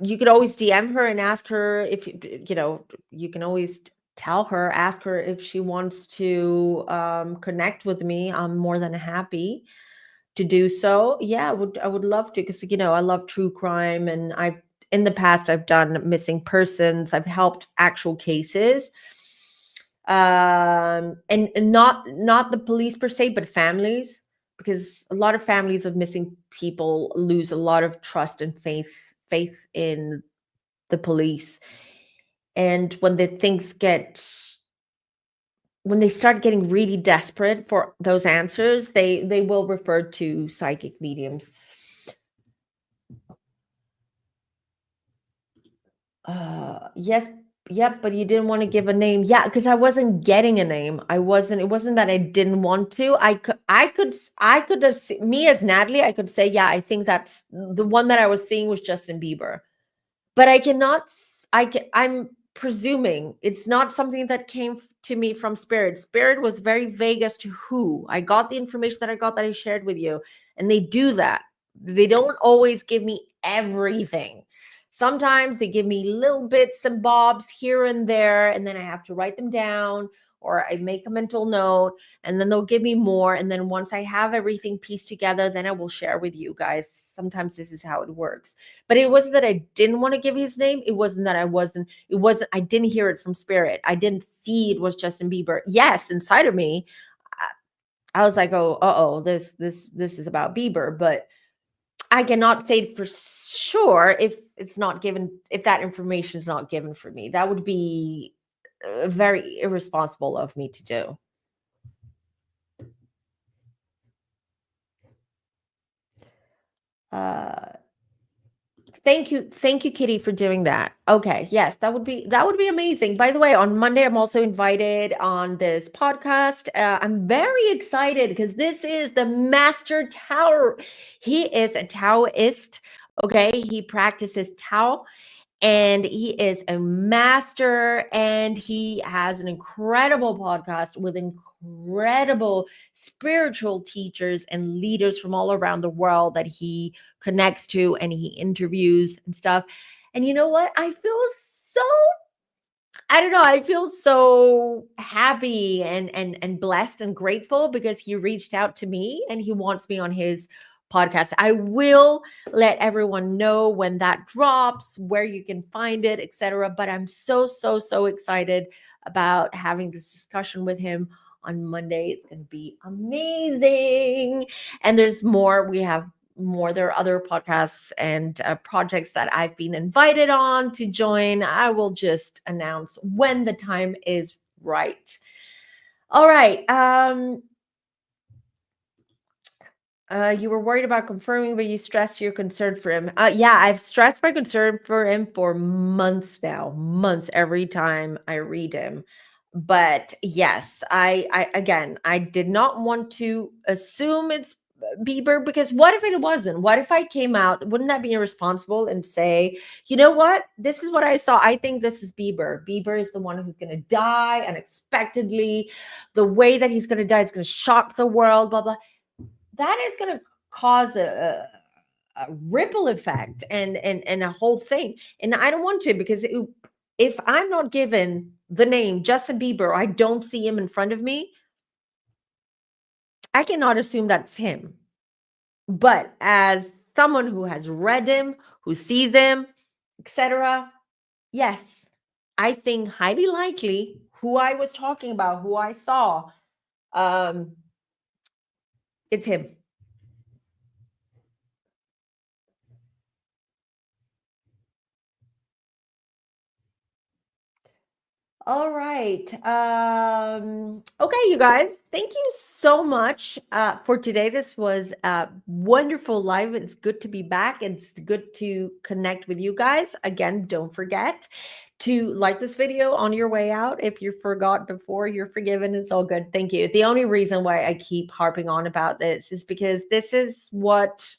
you could always DM her and ask her if you can always tell her, ask her if she wants to connect with me. I'm more than happy to do so. Yeah, I would love to, because I love true crime, and I've in the past I've done missing persons. I've helped actual cases, and not the police per se, but families, because a lot of families of missing people lose a lot of trust and faith in the police. And when they start getting really desperate for those answers, they will refer to psychic mediums. Yes, yep, but you didn't want to give a name. Yeah, because I wasn't getting a name. It wasn't that I didn't want to. I could have, me as Natalie, I could say, yeah, I think that's the one that I was seeing was Justin Bieber. But I cannot, I'm presuming it's not something that came to me from Spirit. Spirit was very vague as to who. I got the information that I got that I shared with you, and they do that. They don't always give me everything. Sometimes they give me little bits and bobs here and there, and then I have to write them down, or I make a mental note, and then they'll give me more. And then once I have everything pieced together, then I will share with you guys. Sometimes this is how it works. But it wasn't that I didn't want to give his name. I didn't hear it from Spirit. I didn't see it was Justin Bieber. Yes, inside of me, I was like, oh, this is about Bieber. But I cannot say for sure if that information is not given for me. That would be very irresponsible of me to do. Uh, Thank you, Kitty, for doing that. Okay, yes, that would be amazing. By the way, on Monday, I'm also invited on this podcast. I'm very excited because this is the Master Tao. He is a Taoist. Okay, he practices Tao, and he is a master, and he has an incredible podcast with incredible spiritual teachers and leaders from all around the world that he connects to and he interviews and stuff. And you know what, so I don't know, I feel so happy and blessed and grateful because he reached out to me and he wants me on his podcast. I will let everyone know when that drops, where you can find it, etc. But I'm so excited about having this discussion with him on Monday. It's going to be amazing. And there's more. We have more. There are other podcasts and projects that I've been invited on to join. I will just announce when the time is right. All right. You were worried about confirming, but you stressed your concern for him. Yeah, I've stressed my concern for him for months now, months every time I read him. But yes, I again, I did not want to assume it's Bieber, because what if it wasn't? What if I came out? Wouldn't that be irresponsible and say, you know what? This is what I saw. I think this is Bieber. Bieber is the one who's going to die unexpectedly. The way that he's going to die is going to shock the world. Blah blah. That is going to cause a ripple effect and a whole thing. And I don't want to, because if I'm not given the name Justin Bieber, I don't see him in front of me, I cannot assume that's him. But as someone who has read him, who sees him, etc., yes, I think highly likely who I was talking about, who I saw, um, it's him. All right. Okay, you guys, thank you so much for today. This was a wonderful live. It's good to be back. It's good to connect with you guys. Again, don't forget to like this video on your way out. If you forgot before, you're forgiven. It's all good. Thank you. The only reason why I keep harping on about this is because this is what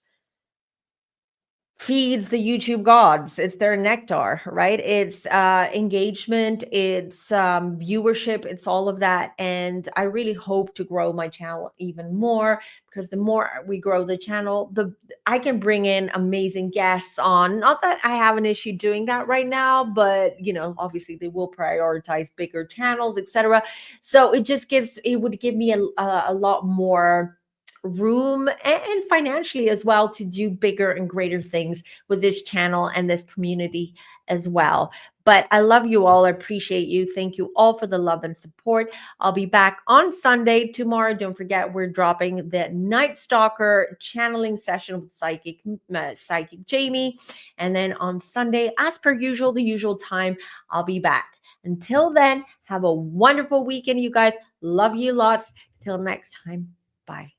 feeds the YouTube gods. It's their nectar, right? It's engagement, it's viewership, it's all of that. And I really hope to grow my channel even more, because the more we grow the channel, the I can bring in amazing guests on. Not that I have an issue doing that right now, but obviously they will prioritize bigger channels, etc. So it would give me a lot more room, and financially as well, to do bigger and greater things with this channel and this community as well. But I love you all. I appreciate you. Thank you all for the love and support. I'll be back on Sunday. Tomorrow, don't forget, we're dropping the Nightstalker channeling session with Psychic Jamie. And then on Sunday, as per usual, the usual time, I'll be back. Until then, have a wonderful weekend, you guys. Love you lots. Till next time. Bye.